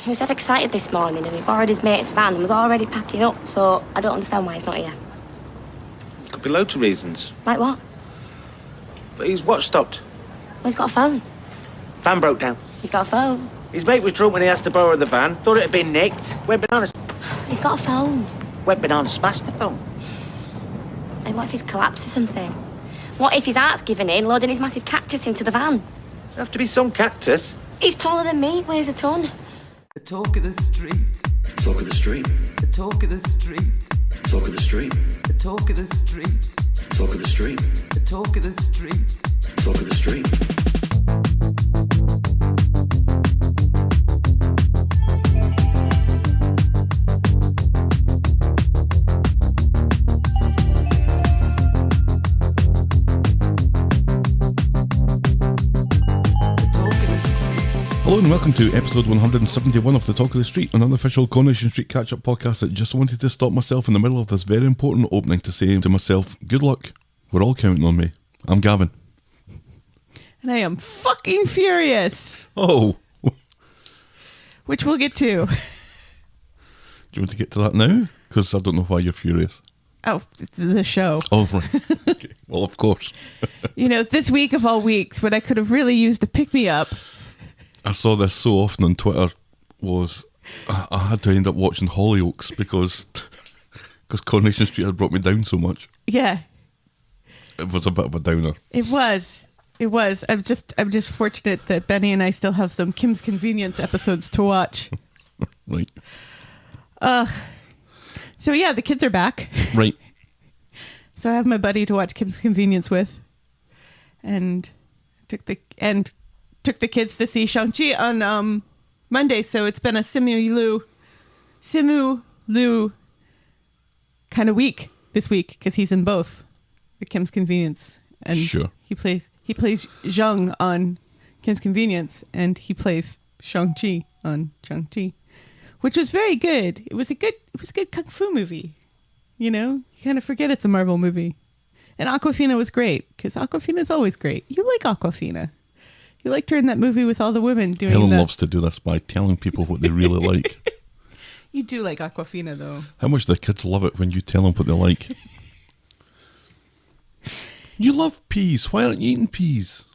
He was dead excited this morning and he borrowed his mate's van and was already packing up, so I don't understand why he's not here. Could be loads of reasons. Like what? But his watch stopped. Well, he's got a phone. Van broke down. He's got a phone. His mate was drunk when he asked to borrow the van. Thought it had been nicked. Went banana. He's got a phone. Went banana smashed the phone. Hey, what if he's collapsed or something? What if his heart's given in, loading his massive cactus into the van? It'd have to be some cactus. He's taller than me, weighs a ton. The talk of the street. Talk of the street. The talk of the street. Talk of the street. The talk of the street. Talk of the street. The talk of the street. Talk of the street. Hello and welcome to episode 171 of the Talk of the Street, an unofficial Coronation Street catch-up podcast that just wanted to stop myself in the middle of this very important opening to say to myself, good luck, we're all counting on me. I'm Gavin. And I am fucking furious. Oh. Which we'll get to. Do you want to get to that now? Because I don't know why you're furious. Oh, it's the show. Oh, right. Okay. Well, of course. You know, this week of all weeks, when I could have really used a pick-me-up. I saw this so often on Twitter was I had to end up watching Hollyoaks because Coronation Street had brought me down so much. Yeah. It was a bit of a downer. It was. I'm just fortunate that Benny and I still have some Kim's Convenience episodes to watch. Right. So yeah, the kids are back. Right. So I have my buddy to watch Kim's Convenience with. And took the kids to see Shang-Chi on Monday, so it's been a Simu Liu kind of week this week because he's in both the Kim's Convenience and sure. he plays Zhang on Kim's Convenience and he plays Shang-Chi on Shang-Chi, which was very good. It was a good kung fu movie. You know, you kind of forget it's a Marvel movie. And Awkwafina was great because Awkwafina's always great. You like Awkwafina. You liked her in that movie with all the women doing Helen that. loves to do this by telling people what they really like. You do like Awkwafina, though. How much do the kids love it when you tell them what they like? You love peas. Why aren't you eating peas?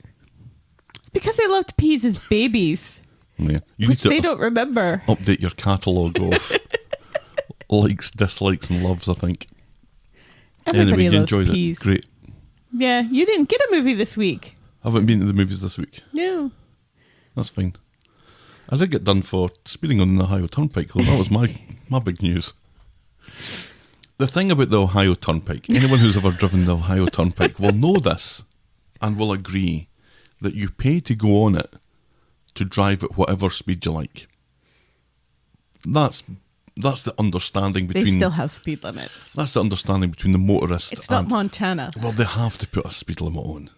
It's because they loved peas as babies, Yeah, you which need they to don't remember. update your catalogue of likes, dislikes, and loves. I think. Everybody you loves enjoyed peas. it. Great. Yeah, you didn't get a movie this week. I haven't been to the movies this week. No. That's fine. I did get done for speeding on the Ohio Turnpike, though. That was my big news. The thing about the Ohio Turnpike, anyone who's ever driven the Ohio Turnpike will know this and will agree that you pay to go on it to drive at whatever speed you like. That's the understanding between... They still have speed limits. That's the understanding between the motorist It's not Montana. Well, they have to put a speed limit on.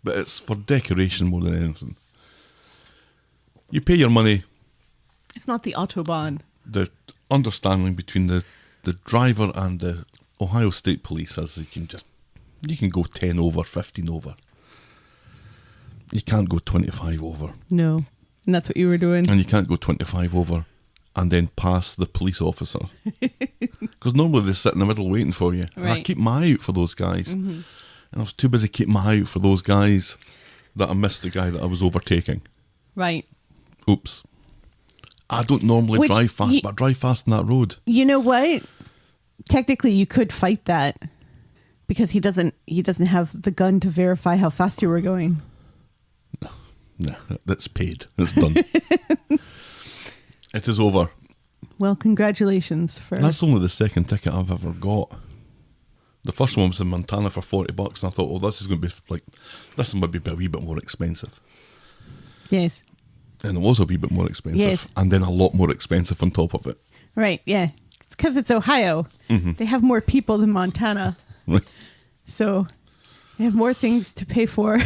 But it's for decoration more than anything. You pay your money. It's not the Autobahn. The understanding between the driver and the Ohio State Police is you can go 10 over, 15 over. You can't go 25 over. No. And that's what you were doing. And you can't go 25 over and then pass the police officer. Because normally they sit in the middle waiting for you. And I Right. keep my eye out for those guys. Mm-hmm. And I was too busy keeping my eye out for those guys that I missed the guy that I was overtaking. Right. Oops. I don't normally drive fast, but I drive fast on that road. You know what? Technically, you could fight that because he doesn't have the gun to verify how fast you were going. No, that's paid. It's done. It is over. Well, congratulations for... That's only the second ticket I've ever got. The first one was in Montana for $40, and I thought, oh, this is going to be this might be a wee bit more expensive. Yes. And it was a wee bit more expensive, Yes. and then a lot more expensive on top of it. Right, yeah. It's because it's Ohio. Mm-hmm. They have more people than Montana. Right. So they have more things to pay for.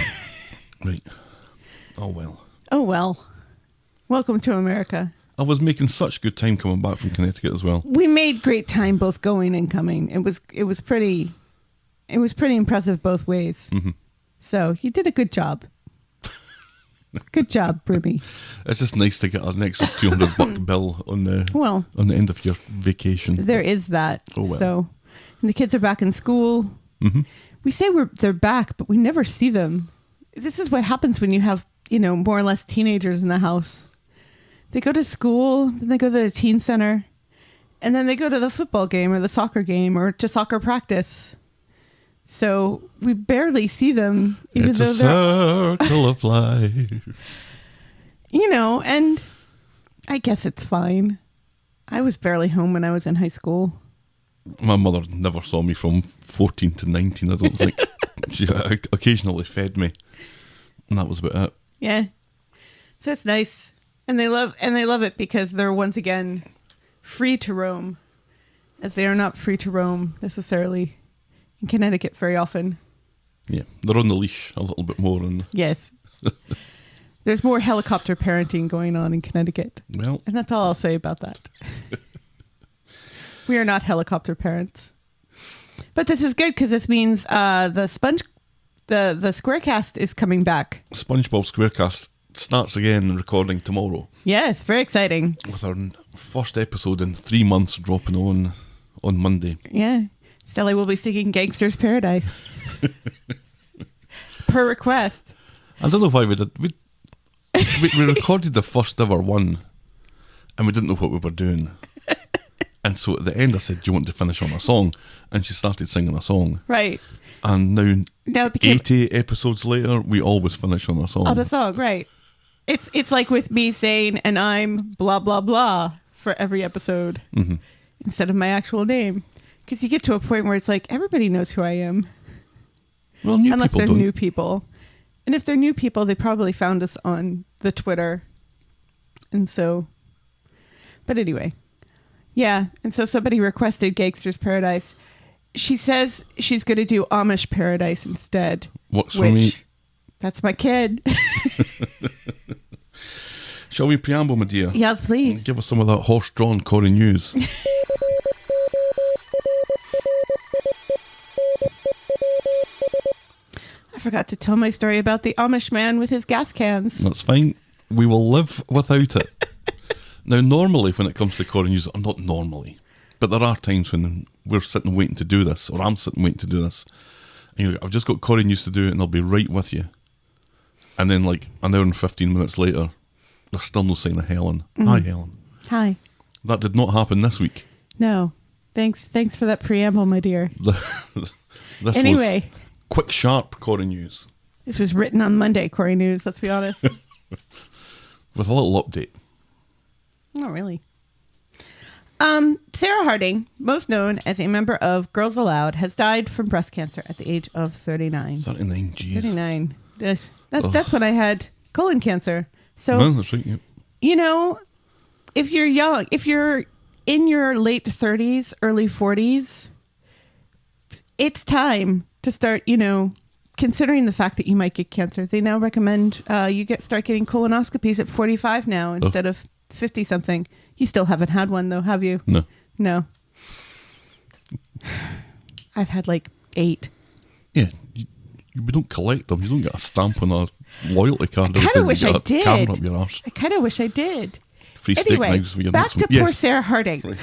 Right. Oh, well. Oh, well. Welcome to America. I was making such good time coming back from Connecticut as well. We made great time both going and coming. It was pretty impressive both ways. Mm-hmm. So you did a good job. Good job, Broomy. It's just nice to get an extra $200 bill on the end of your vacation. There is that. Oh, well. So, and the kids are back in school. Mm-hmm. We say they're back, but we never see them. This is what happens when you have, more or less teenagers in the house. They go to school, then they go to the teen center, and then they go to the football game or the soccer game or to soccer practice. So we barely see them, even It's though a they're, circle of life. and I guess it's fine. I was barely home when I was in high school. My mother never saw me from 14 to 19, I don't think. She occasionally fed me, and that was about it. Yeah. So it's nice. And they love it because they're once again free to roam, as they are not free to roam necessarily in Connecticut very often. Yeah, they're on the leash a little bit more. And Yes. There's more helicopter parenting going on in Connecticut. well, And that's all I'll say about that. We are not helicopter parents. But this is good because this means the Squarecast is coming back. SpongeBob SquareCast starts again recording tomorrow Yes, very exciting. with our first episode in 3 months dropping on Monday. Yeah. Stella will be singing Gangster's Paradise. Per request. I don't know why we did. We recorded the first ever one, and we didn't know what we were doing. And so at the end, I said, "Do you want to finish on a song?" And she started singing a song. Right. And now, it became 80 episodes later, we always finish on a song. on a song, right. It's like with me saying, and I'm blah, blah, blah for every episode instead of my actual name. Because you get to a point where it's like, everybody knows who I am. Well, new Unless people they're don't. new people. And if they're new people, they probably found us on the Twitter. And so, but anyway. Yeah. And so somebody requested Gangster's Paradise. She says she's going to do Amish Paradise instead. What's for me? That's my kid. Shall we preamble, my dear? Yes, please. Give us some of that horse-drawn Corrie news. I forgot to tell my story about the Amish man with his gas cans. That's fine. We will live without it. Now, normally when it comes to Corrie news, or not normally, but there are times when we're sitting waiting to do this, or I'm sitting waiting to do this. And I've just got Corrie news to do it, and I'll be right with you. And then, like, an hour and 15 minutes later, there's still no sign of Helen. Hi, Helen. Hi. That did not happen this week. No. Thanks for that preamble, my dear. This Anyway. was quick, sharp Corrie news. This was written on Monday, Corrie News, let's be honest. With a little update. Not really. Sarah Harding, most known as a member of Girls Aloud, has died from breast cancer at the age of 39. 39, jeez. 39. That's when I had colon cancer. So, No, that's right, yeah. if you're young, if you're in your late 30s, early 40s, it's time to start, considering the fact that you might get cancer. They now recommend you start getting colonoscopies at 45 now instead of 50 something. You still haven't had one though, have you? No. I've had like 8. Yeah, we don't collect them. You don't get a stamp on a loyalty card. I kind of wish I did. Camera up your arse. I kind of wish I did. Free steak knives for your back next to one. poor Yes. Sarah Harding. Right.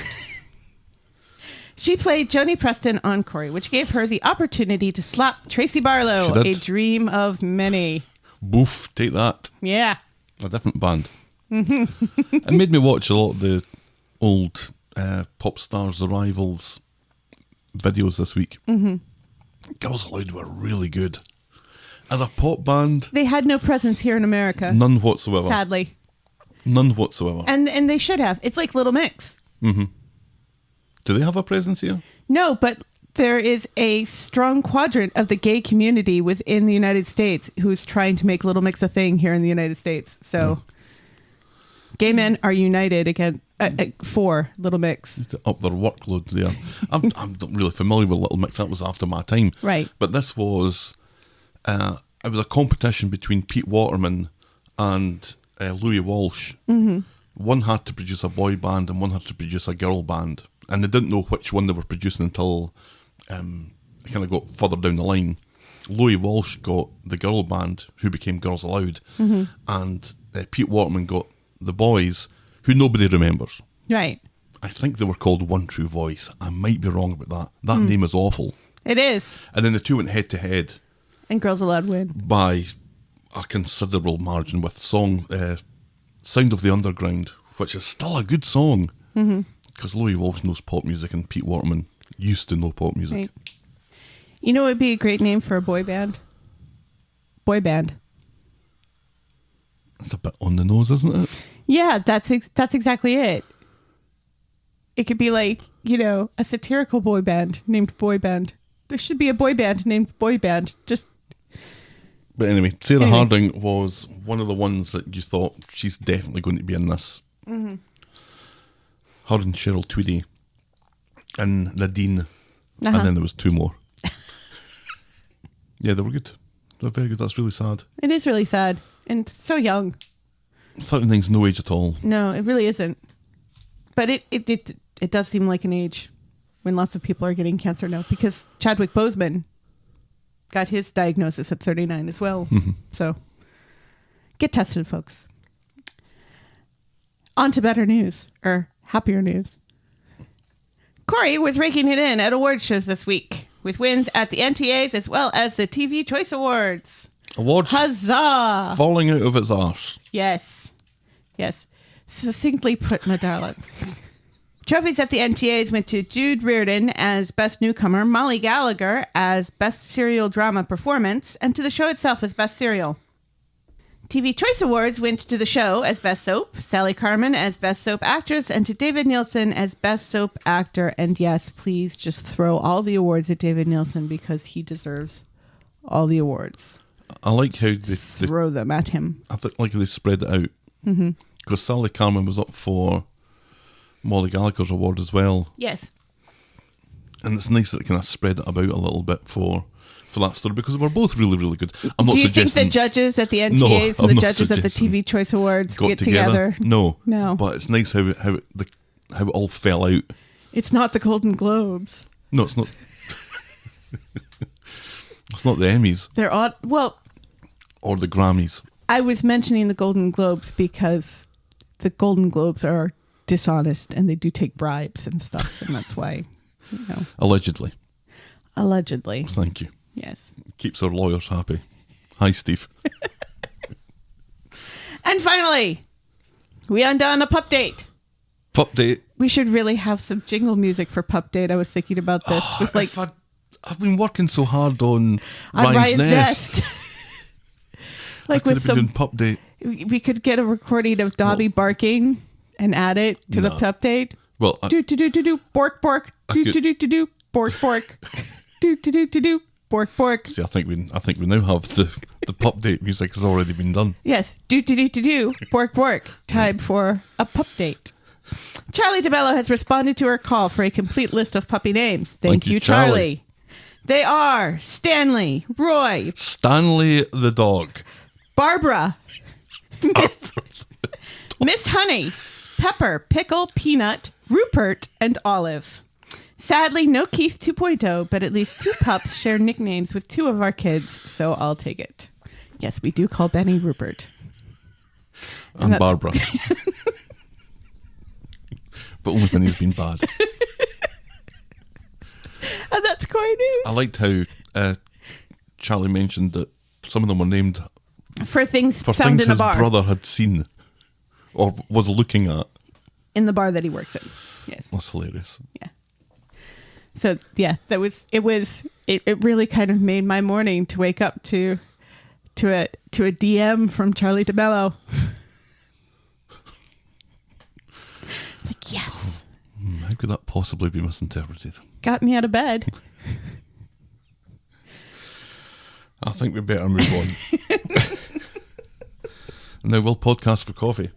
She played Joni Preston on Corrie, which gave her the opportunity to slap Tracy Barlow, She a did. dream of many. Boof, take that. Yeah. A different band. It made me watch a lot of the old Pop Stars, The Rivals videos this week. Mm-hmm. Girls Aloud were really good. As a pop band, They had no presence here in America, none whatsoever. sadly. None whatsoever. And they should have. It's like Little Mix. Do they have a presence here? No, but there is a strong quadrant of the gay community within the United States who's trying to make Little Mix a thing here in the United States. So gay men are united against for Little Mix. To up their workload there. I'm not really familiar with Little Mix. That was after my time. Right. But this was... it was a competition between Pete Waterman and Louis Walsh. Mm-hmm. One had to produce a boy band and one had to produce a girl band. And they didn't know which one they were producing until they kind of got further down the line. Louis Walsh got the girl band, who became Girls Aloud, and Pete Waterman got the boys, who nobody remembers. Right. I think they were called One True Voice. I might be wrong about that. That name is awful. It is. And then the two went head to head And Girls Aloud win. by a considerable margin with Sound of the Underground, which is still a good song. Because Louis Walsh knows pop music and Pete Waterman used to know pop music. Right. You know what would be a great name for a boy band? Boy band. It's a bit on the nose, isn't it? Yeah, that's exactly it. It could be like, a satirical boy band named Boy Band. There should be a boy band named Boy Band. But anyway, Sarah Harding was one of the ones that you thought she's definitely going to be in this. Her and Cheryl Tweedy and Nadine. And then there was two more. Yeah, they were good. They were very good. That's really sad. It is really sad. And so young. 39's no age at all. No, it really isn't. But it does seem like an age when lots of people are getting cancer now, because Chadwick Boseman got his diagnosis at 39 as well. So get tested, folks. On to better news, or happier news. Corrie was raking it in at award shows this week, with wins at the NTAs as well as the TV Choice Awards. Awards Huzzah! falling out of its arse. Yes. Succinctly put, my darling. Trophies at the NTAs went to Jude Reardon as Best Newcomer, Molly Gallagher as Best Serial Drama Performance, and to the show itself as Best Serial. TV Choice Awards went to the show as Best Soap, Sally Carman as Best Soap Actress, and to David Nielsen as Best Soap Actor. And yes, please just throw all the awards at David Nielsen, because he deserves all the awards. I like how they Throw them at him. I think like they spread it out. Because Sally Carman was up for Molly Gallagher's award as well. Yes. And it's nice that they kind of spread it about a little bit for that story, because they were both really, really good. I'm not Do you suggesting think the judges at the NTAs No, and I'm the not judges at the suggesting TV Choice Awards got get together? No. No. But it's nice how it all fell out. It's not the Golden Globes. No, it's not. It's not the Emmys They're odd. Well, or the Grammys. I was mentioning the Golden Globes because the Golden Globes are dishonest and they do take bribes and stuff, and that's why, Allegedly. Allegedly. Thank you. Yes. Keeps our lawyers happy. Hi, Steve. And finally, we undone a pup date. Pup date. We should really have some jingle music for pup date. I was thinking about this. With like I've been working so hard on Ryan's Nest. Like I could with have been doing pup date. we could get a recording of Dobby barking and add it to the pup date. Well, Do do do do do bork bork. Do do do do do bork bork. Do do do do do bork bork. see, I think we now have the pup date music has already been done. Yes. Do do do do do bork bork. Time for a pup date. Charlie DeBello has responded to her call for a complete list of puppy names. Thank you, Charlie. They are Stanley, Roy, Stanley the dog. Barbara, Miss Honey, Pepper, Pickle, Peanut, Rupert, and Olive. Sadly, no Keith 2.0, but at least two pups share nicknames with two of our kids, so I'll take it. Yes, we do call Benny Rupert. And Barbara. But only when he's been bad. And that's Corrie News. I liked how Charlie mentioned that some of them were named For things for found things in a his bar. brother had seen or was looking at. In the bar that he works in. Yes. That's hilarious. Yeah. So yeah, it really kind of made my morning to wake up to a DM from Charlie DeMello. It's like, yes. How could that possibly be misinterpreted? Got me out of bed. I think we better move on. Now we'll podcast for coffee.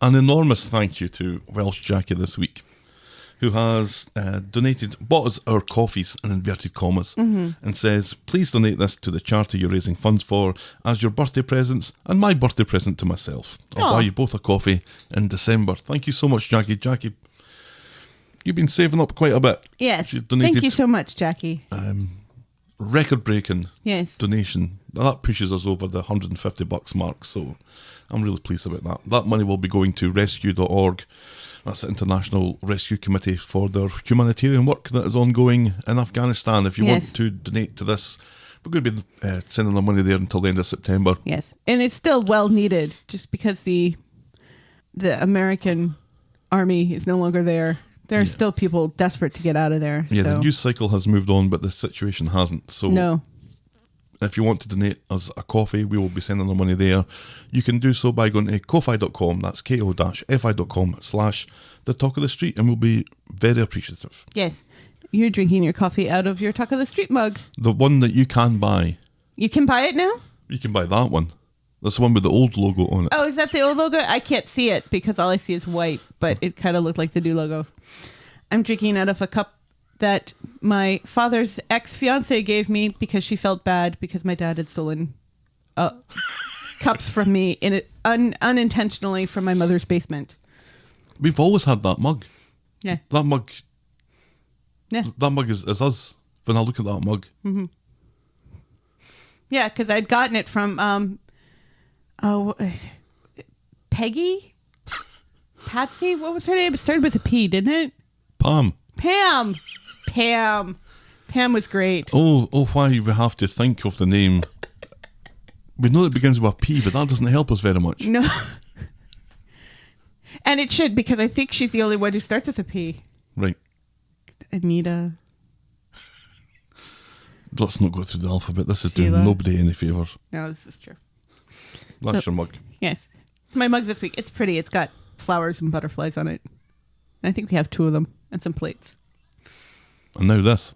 An enormous thank you to Welsh Jackie this week, who has bought us our coffees in inverted commas, and says, please donate this to the charity you're raising funds for as your birthday presents and my birthday present to myself. I'll buy you both a coffee in December. Thank you so much, Jackie. Jackie, you've been saving up quite a bit. Yes. You've donated, thank you so much, Jackie. Record-breaking Yes. donation. That pushes us over the $150 mark, so I'm really pleased about that. That money will be going to rescue.org. That's the International Rescue Committee for their humanitarian work that is ongoing in Afghanistan. If you want to donate to this, we're going to be sending the money there until the end of September. Yes. And it's still well needed, just because the American army is no longer there. There are still people desperate to get out of there. Yeah, so. the news cycle has moved on, but the situation hasn't. So No. if you want to donate us a coffee, we will be sending the money there. You can do so by going to ko-fi.com, that's ko-fi.com/the Talk of the Street, and we'll be very appreciative. Yes. You're drinking your coffee out of your Talk of the Street mug. The one that you can buy. You can buy it now? You can buy that one. That's the one with the old logo on it. Oh, is that the old logo? I can't see it because all I see is white, but it kind of looked like the new logo. I'm drinking out of a cup that my father's ex-fiance gave me because she felt bad because my dad had stolen cups from me unintentionally from my mother's basement. We've always had that mug. Yeah. That mug. Yeah. That mug is us when I look at that mug. Mm-hmm. Yeah, because I'd gotten it from Peggy? Patsy? What was her name? It started with a P, didn't it? Pam. Pam was great. Oh, why we have to think of the name. We know it begins with a P, but that doesn't help us very much. No. And it should, because I think she's the only one who starts with a P. Right. Anita. Let's not go through the alphabet. This is Sheila. doing nobody any favours. No, this is true. That's your mug. Yes. It's my mug this week. It's pretty. It's got flowers and butterflies on it. I think we have 2 of them and some plates. And now this.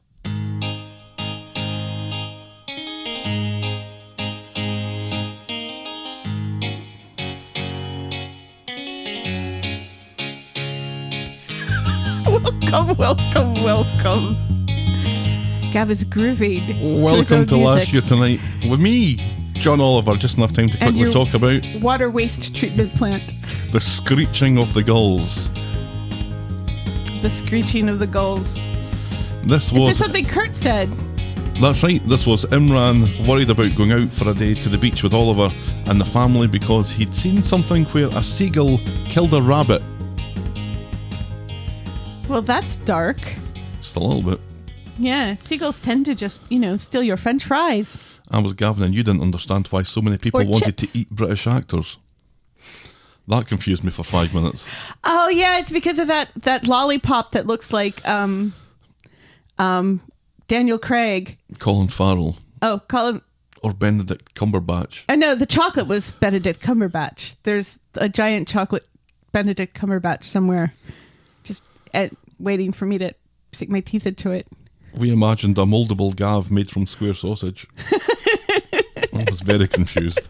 Welcome. Gav is groovy. Welcome to Last Year Tonight with me, John Oliver. Just enough time to And quickly your talk about water waste treatment plant. the screeching of the gulls. The screeching of the gulls. This Is was... this something Kurt said? That's right, this was Imran worried about going out for a day to the beach with Oliver and the family because he'd seen something where a seagull killed a rabbit. Well, that's dark. Just a little bit. Yeah, seagulls tend to just, steal your French fries. I was Gavin and you didn't understand why so many people Or wanted chips. to eat British actors. That confused me for 5 minutes. Oh yeah, it's because of that lollipop that looks like Daniel Craig. Colin Farrell. Oh, Colin. Or Benedict Cumberbatch. No, the chocolate was Benedict Cumberbatch. There's a giant chocolate Benedict Cumberbatch somewhere, just waiting for me to stick my teeth into it. We imagined a mouldable Gav made from square sausage. I was very confused.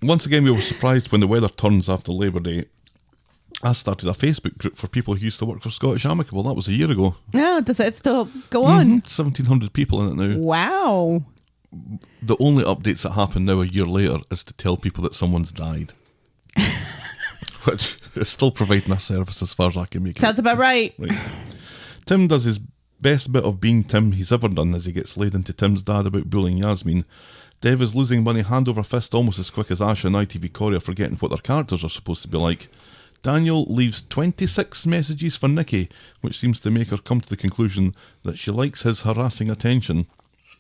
Once again, we were surprised when the weather turns after Labour Day. I started a Facebook group for people who used to work for Scottish Amicable. That was a year ago. Oh, does it still go on? 1,700 people in it now. Wow. The only updates that happen now a year later is to tell people that someone's died. Which is still providing a service as far as I can make it. Sounds about right. Right. Tim does his best bit of being Tim he's ever done as he gets laid into Tim's dad about bullying Yasmin. Dev is losing money hand over fist almost as quick as Asha and ITV Corrie are forgetting what their characters are supposed to be like. Daniel leaves 26 messages for Nikki, which seems to make her come to the conclusion that she likes his harassing attention.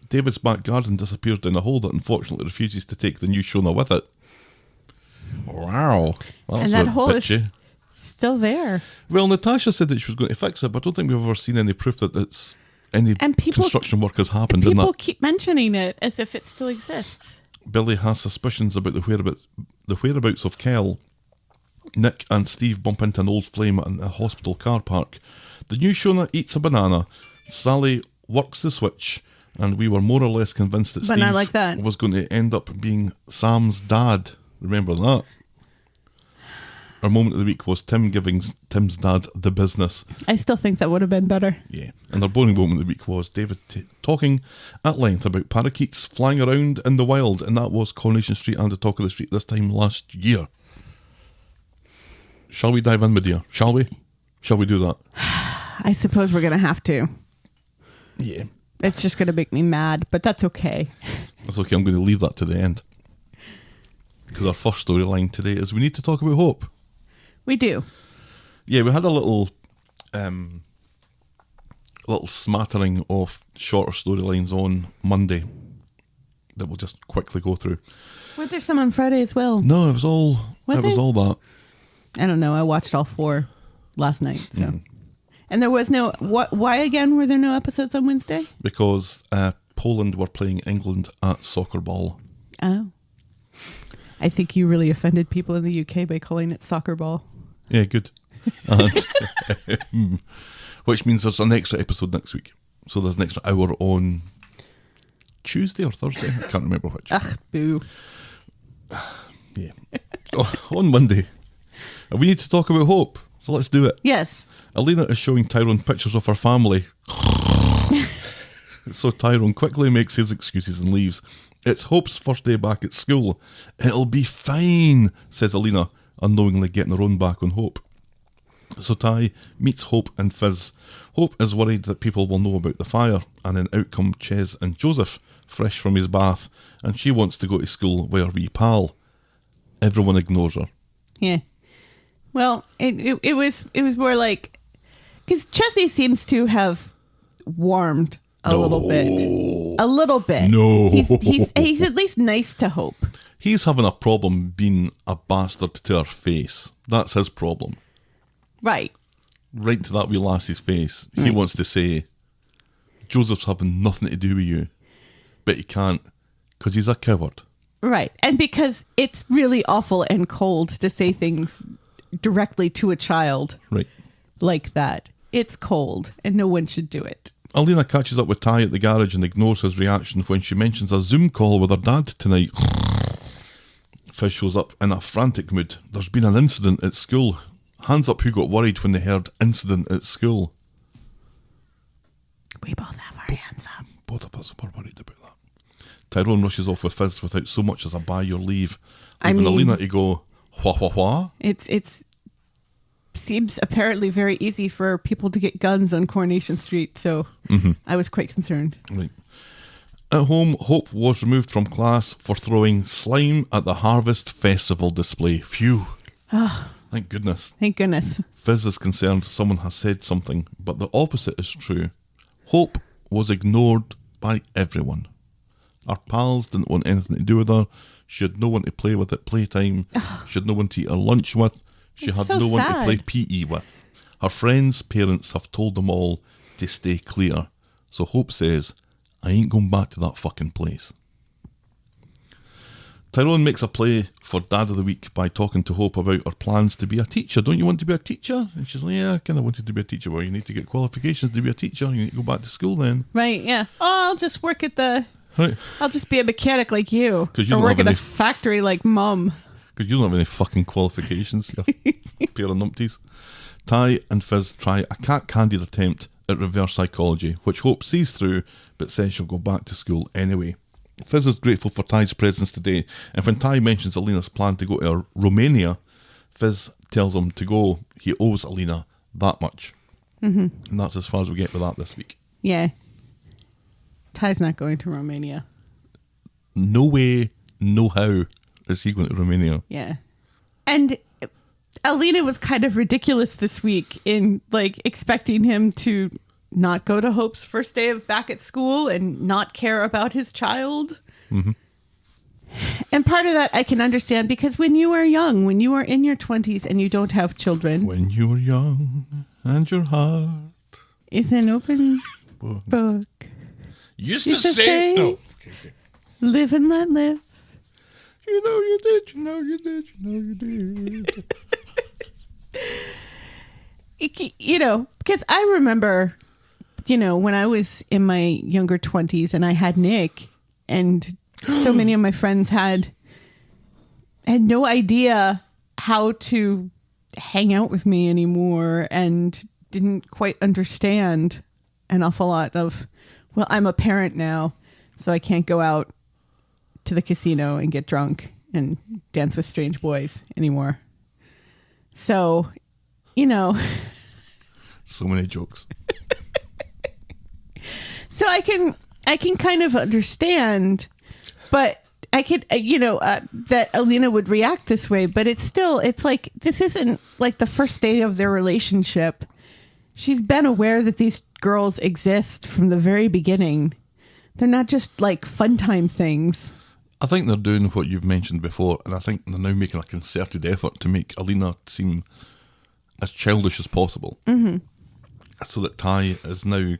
David's back garden disappears down a hole that unfortunately refuses to take the new Shona with it. Wow. That's And that a hole bit is bitchy. still there. Well, Natasha said that she was going to fix it, but I don't think we've ever seen any proof that it's any And people- construction work has happened in People that. keep mentioning it as if it still exists. Billy has suspicions about the whereabouts of Kel. Nick and Steve bump into an old flame in a hospital car park. The new Shona eats a banana. Sally works the switch, and we were more or less convinced that But not Steve like that. was going to end up being Sam's dad. Remember that? Our moment of the week was Tim giving Tim's dad the business. I still think that would have been better. Yeah. And our boring moment of the week was David talking at length about parakeets flying around in the wild, and that was Coronation Street and the Talk of the Street this time last year. Shall we dive in, my dear? Shall we? Shall we do that? I suppose we're going to have to. Yeah. It's just going to make me mad, but that's okay. That's okay. I'm going to leave that to the end. Because our first storyline today is we need to talk about hope. We do. Yeah, we had a little smattering of shorter storylines on Monday that we'll just quickly go through. Was there some on Friday as well? No, it was all Was it? all that. I don't know. I watched all 4 last night. So, And there was no... Why again were there no episodes on Wednesday? Because Poland were playing England at soccer ball. Oh. I think you really offended people in the UK by calling it soccer ball. Yeah, good. And, which means there's an extra episode next week. So there's an extra hour on Tuesday or Thursday. I can't remember which. Ugh, boo. Yeah. On Monday. We need to talk about hope. So let's do it. Yes. Alina is showing Tyrone pictures of her family. So Tyrone quickly makes his excuses and leaves. It's Hope's first day back at school. It'll be fine, says Alina, unknowingly getting her own back on Hope. So Ty meets Hope and Fizz. Hope is worried that people will know about the fire, and then out come Ches and Joseph, fresh from his bath, and she wants to go to school with her wee pal. Everyone ignores her. Yeah. Well, it was more like... Because Chesney seems to have warmed a little bit. A little bit. No. He's at least nice to Hope. He's having a problem being a bastard to her face. That's his problem. Right. Right to that wee lassie's face. He wants to say, Joseph's having nothing to do with you. But he can't, because he's a coward. Right. And because it's really awful and cold to say things directly to a child. Right. Like that. It's cold and no one should do it. Alina catches up with Ty at the garage and ignores his reaction when she mentions a Zoom call with her dad tonight. Fizz shows up in a frantic mood. There's been an incident at school. Hands up who got worried when they heard incident at school. We both have our hands up. Both of us were worried about that. Tyrone rushes off with Fizz without so much as a buy your leave, leaving Alina to go, wha wha wha? It's seems apparently very easy for people to get guns on Coronation Street, so I was quite concerned. Right. At home, Hope was removed from class for throwing slime at the Harvest Festival display. Phew. Thank goodness. Thank goodness. Fizz is concerned someone has said something, but the opposite is true. Hope was ignored by everyone. Her pals didn't want anything to do with her. She had no one to play with at playtime. She had no one to eat her lunch with. She had so no one to sad. play PE with. Her friends' parents have told them all to stay clear. So Hope says, I ain't going back to that fucking place. Tyrone makes a play for Dad of the Week by talking to Hope about her plans to be a teacher. Don't you want to be a teacher? And she's like, yeah, I kind of wanted to be a teacher. Well, you need to get qualifications to be a teacher. You need to go back to school then. Right, yeah. Oh, I'll just work at the... Right. I'll just be a mechanic like you. 'Cause you or don't work have at a any factory like Mum. Because you don't have any fucking qualifications, you pair of numpties. Ty and Fizz try a cat-candied attempt at reverse psychology, which Hope sees through, but says she'll go back to school anyway. Fizz is grateful for Ty's presence today, and when Ty mentions Alina's plan to go to Romania, Fizz tells him to go. He owes Alina that much. And that's as far as we get with that this week. Yeah. Ty's not going to Romania. No way, no how is he going to Romania. Yeah. And Alina was kind of ridiculous this week in like expecting him to not go to Hope's first day of back at school and not care about his child. And part of that I can understand because when you are young, when you are in your 20s and you don't have children. When you were young and your heart is an open book. Used to say... No. Okay. Live and let live. You know you did, you know you did, you know you did. You know, because I remember, you know, when I was in my younger 20s and I had Nick, and so many of my friends had no idea how to hang out with me anymore and didn't quite understand an awful lot of, well, I'm a parent now, so I can't go out to the casino and get drunk and dance with strange boys anymore. So, you know. So many jokes. So I can kind of understand, but I could, that Alina would react this way, but it's like, this isn't like the first day of their relationship. She's been aware that these girls exist from the very beginning. They're not just like fun time things. I think they're doing what you've mentioned before, and I think they're now making a concerted effort to make Alina seem as childish as possible. Mm-hmm. So that Ty is now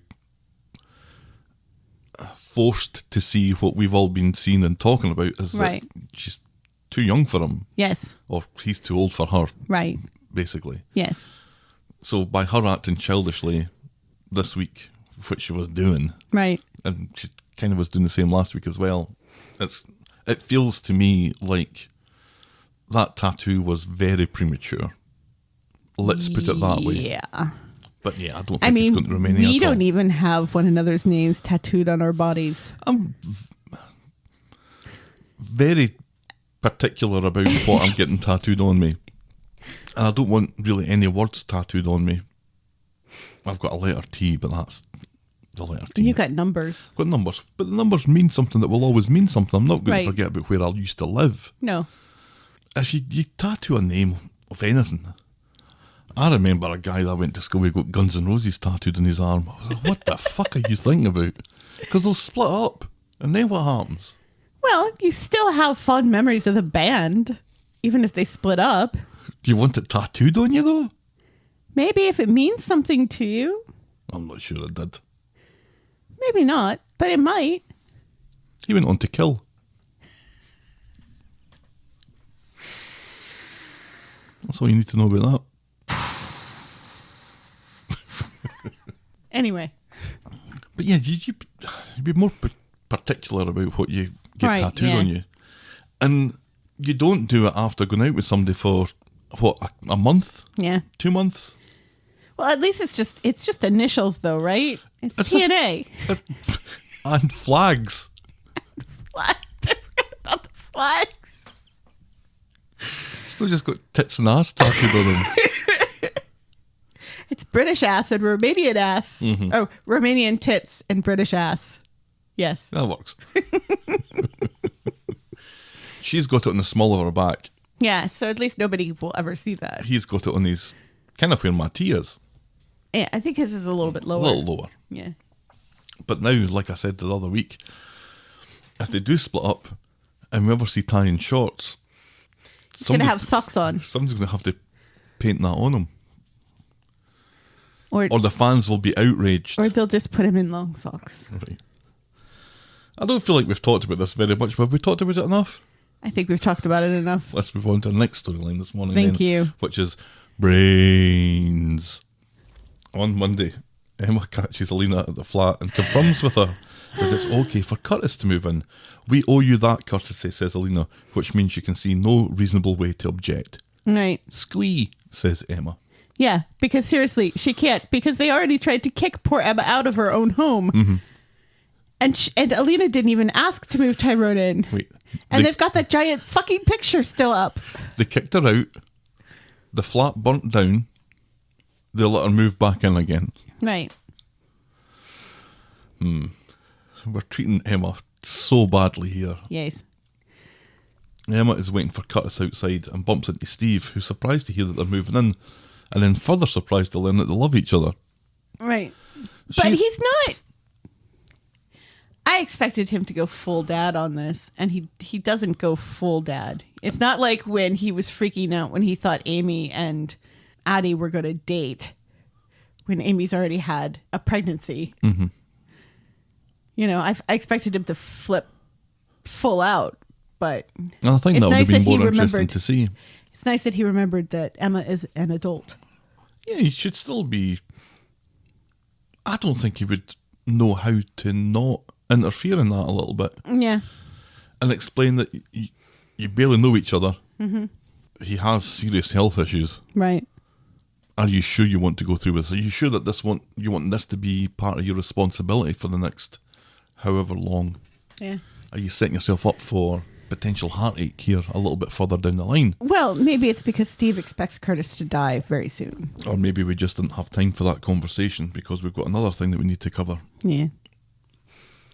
forced to see what we've all been seeing and talking about, is right. that she's too young for him. Yes. Or he's too old for her. Right. Basically. Yes. So by her acting childishly this week, which she was doing, right, and she kind of was doing the same last week as well, it feels to me like that tattoo was very premature. Let's put it that way. Yeah. But yeah, I don't think it's going to remain we don't even have one another's names tattooed on our bodies. I'm very particular about what I'm getting tattooed on me. And I don't want really any words tattooed on me. I've got a letter T, but that's the letter T. You got numbers. I've got numbers. But the numbers mean something that will always mean something. I'm not going Right. to forget about where I used to live. No. If you tattoo a name of anything... I remember a guy that I went to school with got Guns N' Roses tattooed on his arm. I was like, what the fuck are you thinking about? Because they'll split up. And then what happens? Well, you still have fond memories of the band, even if they split up. Do you want it tattooed on you, though? Maybe if it means something to you. I'm not sure it did. Maybe not, but it might. He went on to kill. That's all you need to know about that. Anyway. But yeah, you'd be more particular about what you get Right, tattooed yeah. on you. And you don't do it after going out with somebody for, what, a month? Yeah. 2 months? Well, at least it's just initials, though, right? It's TNA. And flags. What? I forgot about the flags. Still just got tits and ass tattooed on them. It's British ass and Romanian ass. Mm-hmm. Oh, Romanian tits and British ass. Yes. That works. She's got it on the small of her back. Yeah, so at least nobody will ever see that. He's got it on his, kind of where my T is. Yeah, I think his is a little bit lower. A little lower. Yeah. But now, like I said the other week, if they do split up and we ever see Ty in shorts, He's going to have socks on. Somebody's going to have to paint that on him. Or the fans will be outraged. Or they'll just put him in long socks. Right. I don't feel like we've talked about this very much, but have we talked about it enough? I think we've talked about it enough. Let's move on to the next storyline this morning. Thank you. Which is brains. On Monday, Emma catches Alina at the flat and confirms with her that it's okay for Curtis to move in. We owe you that courtesy, says Alina, which means you can see no reasonable way to object. Right. Squee, says Emma. Yeah, because seriously, she can't, because they already tried to kick poor Emma out of her own home. Mm-hmm. And Alina didn't even ask to move Tyrone in. Wait. And they've got that giant fucking picture still up. They kicked her out. The flat burnt down. They let her move back in again. Right. We're treating Emma so badly here. Yes. Emma is waiting for Curtis outside and bumps into Steve, who's surprised to hear that they're moving in, and then further surprised to learn that they love each other. Right. But he's not. I expected him to go full dad on this, and he doesn't go full dad. It's not like when he was freaking out when he thought Amy and Addie were going to date, when Amy's already had a pregnancy. Mm-hmm. You know, I expected him to flip full out, but I think that would have been more interesting to see. It's nice that he remembered that Emma is an adult. Yeah, he should still be. I don't think he would know how to not interfere in that a little bit. Yeah. And explain that you barely know each other. Mm-hmm. he has serious health issues. Right. Are you sure you want to go through with this? Are you sure that you want this to be part of your responsibility for the next however long? Yeah. Are you setting yourself up for potential heartache here a little bit further down the line? Well, maybe it's because Steve expects Curtis to die very soon. Or maybe we just didn't have time for that conversation because we've got another thing that we need to cover. Yeah.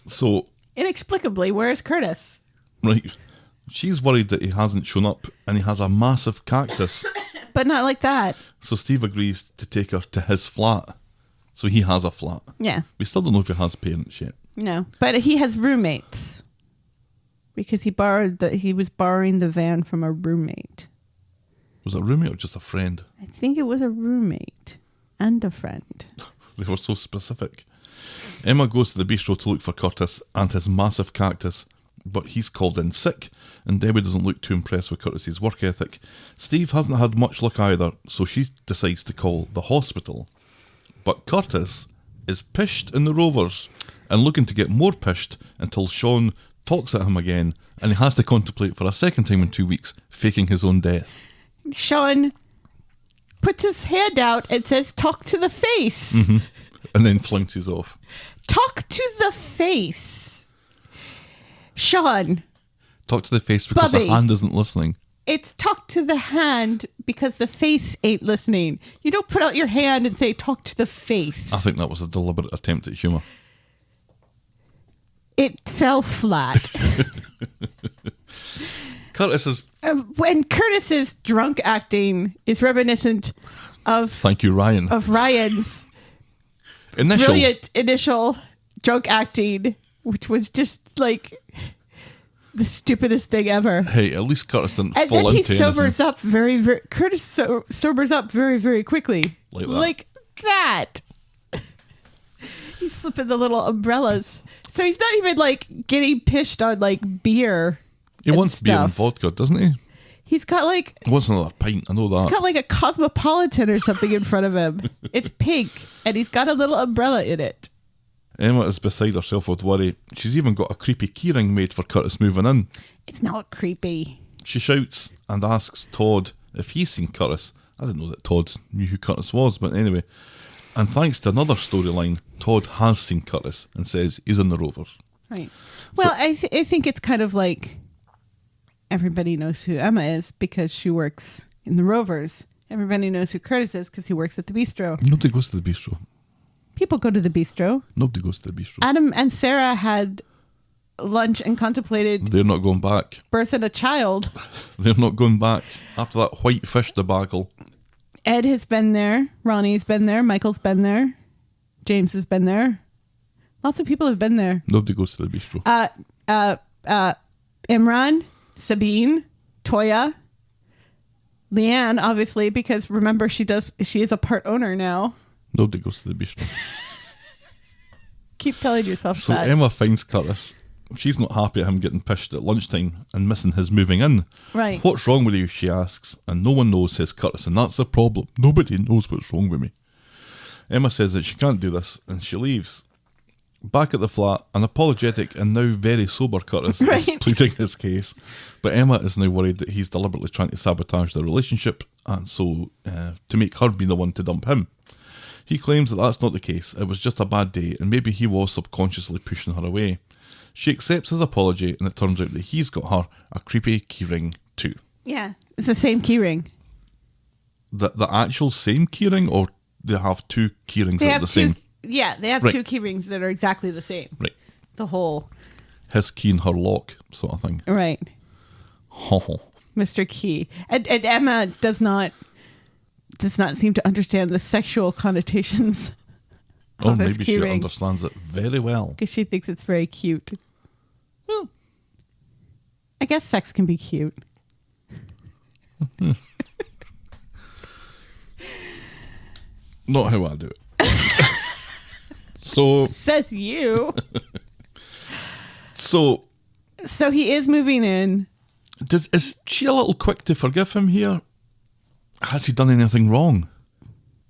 So, Inexplicably, where's Curtis? right, she's worried that he hasn't shown up and he has a massive cactus. But not like that. So Steve agrees to take her to his flat. So he has a flat. Yeah. We still don't know if he has parents yet. No. But he has roommates. Because he was borrowing the van from a roommate. Was it a roommate or just a friend? I think it was a roommate and a friend. They were so specific. Emma goes to the bistro to look for Curtis and his massive cactus, but he's called in sick, and Debbie doesn't look too impressed with Curtis's work ethic. Steve hasn't had much luck either, so she decides to call the hospital. But Curtis is pished in the Rovers and looking to get more pished until Sean talks at him again, and he has to contemplate for a second time in 2 weeks, faking his own death. Sean puts his hand out and says, "Talk to the face." Mm-hmm. And then flounces off. Talk to the face. Sean, Talk to the face because Bubby. the hand isn't listening. it's talk to the hand because the face ain't listening. You don't put out your hand and say, talk to the face. I think that was a deliberate attempt at humour. It fell flat. Curtis is... When Curtis's drunk acting is reminiscent of Thank you, Ryan. of Ryan's Initial. brilliant initial drunk acting, which was just like the stupidest thing ever. Hey, at least Curtis didn't And fall then he into sobers anything. up very Curtis sobers up very quickly. Like that. Like that. He's flipping the little umbrellas. So he's not even like getting pished on like beer. He and wants beer and stuff. vodka, doesn't he? He's got like He wants another pint, I know that. got like a Cosmopolitan or something in front of him. It's pink and he's got a little umbrella in it. Emma is beside herself with worry. She's even got a creepy keyring made for Curtis moving in. It's not creepy. She shouts and asks Todd if he's seen Curtis. I didn't know that Todd knew who Curtis was, but anyway. And thanks to another storyline, Todd has seen Curtis and says he's in the Rovers. Right. Well, I think it's kind of like everybody knows who Emma is because she works in the Rovers. Everybody knows who Curtis is because he works at the bistro. Nobody goes to the bistro. People go to the bistro. Nobody goes to the bistro. Adam and Sarah had lunch and contemplated They're not going back. birthing a child. They're not going back. After that white fish debacle. Ed has been there. Ronnie's been there. Michael's been there. James has been there. Lots of people have been there. Nobody goes to the bistro. Imran, Sabine, Toya, Leanne, obviously, because remember she is a part owner now. Nobody goes to the bistro. Keep telling yourself So that. Emma finds Curtis. She's not happy at him getting pished at lunchtime and missing his moving in. Right. What's wrong with you, she asks, and no one knows, says Curtis, and that's the problem. Nobody knows what's wrong with me. Emma says that she can't do this, and she leaves. Back at the flat, an apologetic and now very sober Curtis is Right. pleading his case, but Emma is now worried that he's deliberately trying to sabotage their relationship, and so to make her be the one to dump him. He claims that that's not the case, it was just a bad day, and maybe he was subconsciously pushing her away. She accepts his apology, and it turns out that he's got her a creepy keyring too. Yeah, it's the same keyring. The actual same keyring, or they have two keyrings that are the same? Yeah, they have Right. two keyrings that are exactly the same. Right. The whole His key and her lock, sort of thing. right, Mr. Key, and Emma does not seem to understand the sexual connotations Or of his maybe she keyring understands it very well. because she thinks it's very cute. Well, I guess sex can be cute. Not how I do it. So Says you. So So he is moving in. is she a little quick to forgive him here? Has he done anything wrong?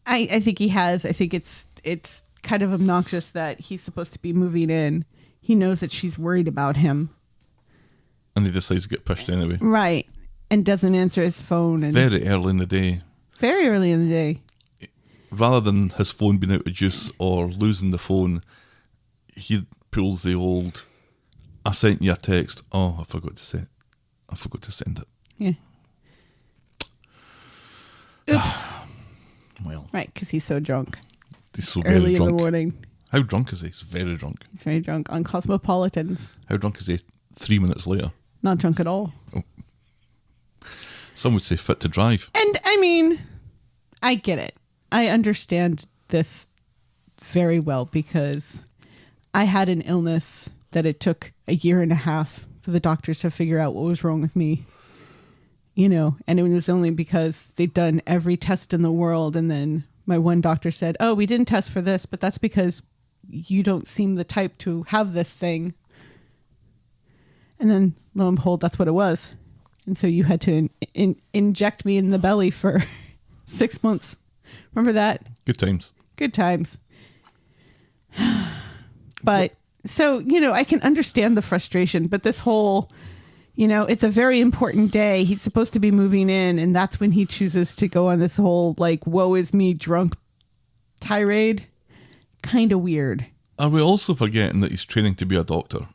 I think he has. I think it's kind of obnoxious that he's supposed to be moving in. He knows that she's worried about him. And he decides to get pushed anyway. Right. and doesn't answer his phone. And Very early in the day. very early in the day. Rather than his phone being out of juice or losing the phone, he pulls the old, I sent you a text. Oh, I forgot to send it. Yeah. Oops. Well, Right, because he's so drunk. he's so Early very in the drunk. morning. How drunk is he? He's very drunk. He's very drunk on Cosmopolitans. How drunk is he 3 minutes later? Not drunk at all. Some would say fit to drive. And I mean, I get it. I understand this very well because I had an illness that it took 1.5 years for the doctors to figure out what was wrong with me. You know, and it was only because they'd done every test in the world. And then my one doctor said, oh, we didn't test for this, but that's because you don't seem the type to have this thing. And then lo and behold, that's what it was. And so you had to inject me in the belly for 6 months. Remember that? Good times. Good times. But so, you know, I can understand the frustration, but this whole, you know, it's a very important day. He's supposed to be moving in, and that's when he chooses to go on this whole, like, woe is me drunk tirade. Kind of weird. Are we also forgetting that he's training to be a doctor?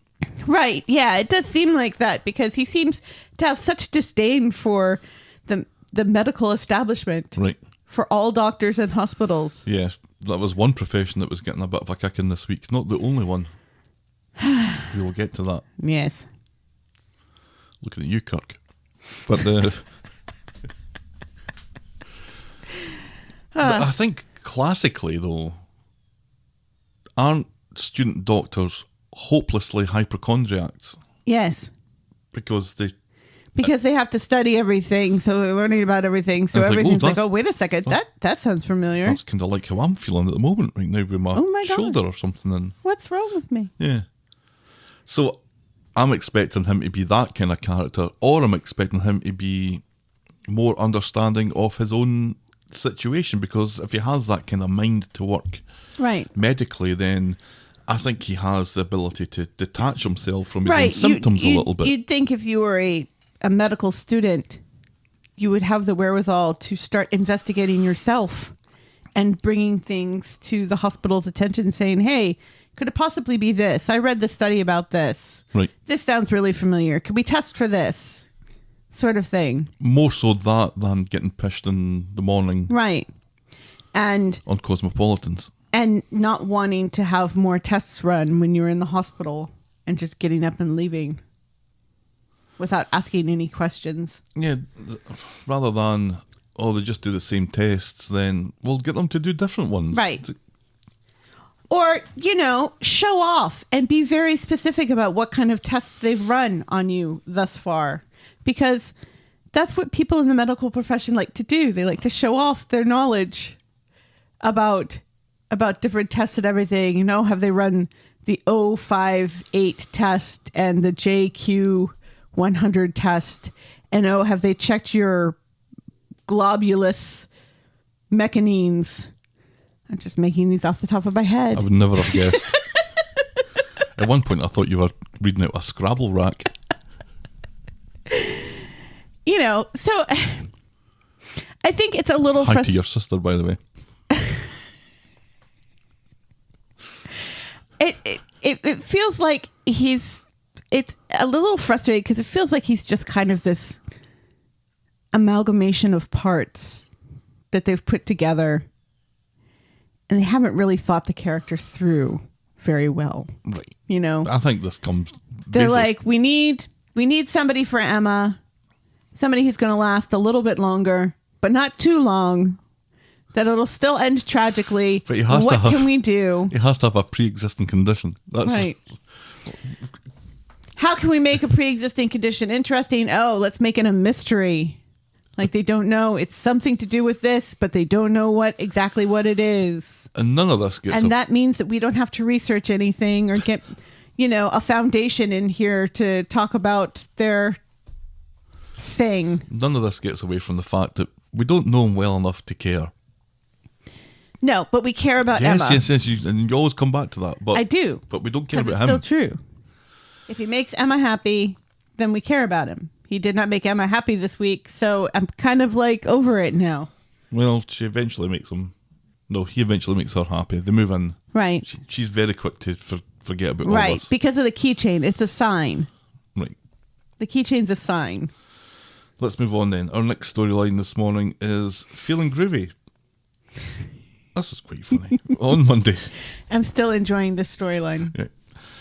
Right. Yeah, it does seem like that because he seems to have such disdain for the medical establishment. Right. For all doctors and hospitals. Yes, that was one profession that was getting a bit of a kick in this week. Not the only one. We will get to that. Yes. Looking at you, Kirk. But I think classically, though, aren't student doctors hopelessly hypochondriacs? Yes. Because they have to study everything, so they're learning about everything. So It's like, everything's like, that's- oh, wait a second, that sounds familiar. that's kind of like how I'm feeling at the moment right now with my, Oh my God. shoulder or something. And What's wrong with me? yeah. So I'm expecting him to be that kind of character, or I'm expecting him to be more understanding of his own situation, because if he has that kind of mind to work Right. medically, then I think he has the ability to detach himself from his own Right. symptoms a little bit. You'd think if you were a medical student, you would have the wherewithal to start investigating yourself and bringing things to the hospital's attention, saying, hey, could it possibly be this? I read this study about this. Right. This sounds really familiar. Could we test for this? Sort of thing. More so that than getting pished in the morning Right. And on Cosmopolitans. not wanting to have more tests run when you're in the hospital and just getting up and leaving without asking any questions. Yeah, rather than, oh, they just do the same tests, then we'll get them to do different ones. Right. Or, you know, show off and be very specific about what kind of tests they've run on you thus far. Because that's what people in the medical profession like to do. They like to show off their knowledge about different tests and everything. You know, have they run the 058 test and the JQ100 test? And have they checked your globulus mechanisms? I'm just making these off the top of my head. I would never have guessed. At one point, I thought you were reading out a Scrabble rack. You know, so I think it's a little Hi to your sister, by the way. It feels like it's a little frustrating because it feels like he's just kind of this amalgamation of parts that they've put together, and they haven't really thought the character through very well. Right. You know, I think this comes... they're like, we need somebody for Emma, somebody who's going to last a little bit longer, but not too long, that it'll still end tragically. But he has what to have, can we do? He has to have a pre-existing condition. That's Right. How can we make a pre-existing condition interesting? Oh, let's make it a mystery. Like they don't know. It's something to do with this, but they don't know exactly what it is. And none of this gets... And that means that we don't have to research anything or get, you know, a foundation in here to talk about their thing. None of this gets away from the fact that we don't know him well enough to care. No, but we care about Yes, Emma. yes, yes. And you always come back to that. But I do. But we don't care Because about it's him. still true. If he makes Emma happy, then we care about him. He did not make Emma happy this week, so I'm kind of like over it now. Well, she eventually makes him. No, he eventually makes her happy. They move in. Right. She's very quick to forget about all Right, this. because of the keychain. It's a sign. Right. The keychain's a sign. Let's move on then. Our next storyline this morning is Phelan Groovy. This is quite funny. On Monday. I'm still enjoying this storyline. Yeah.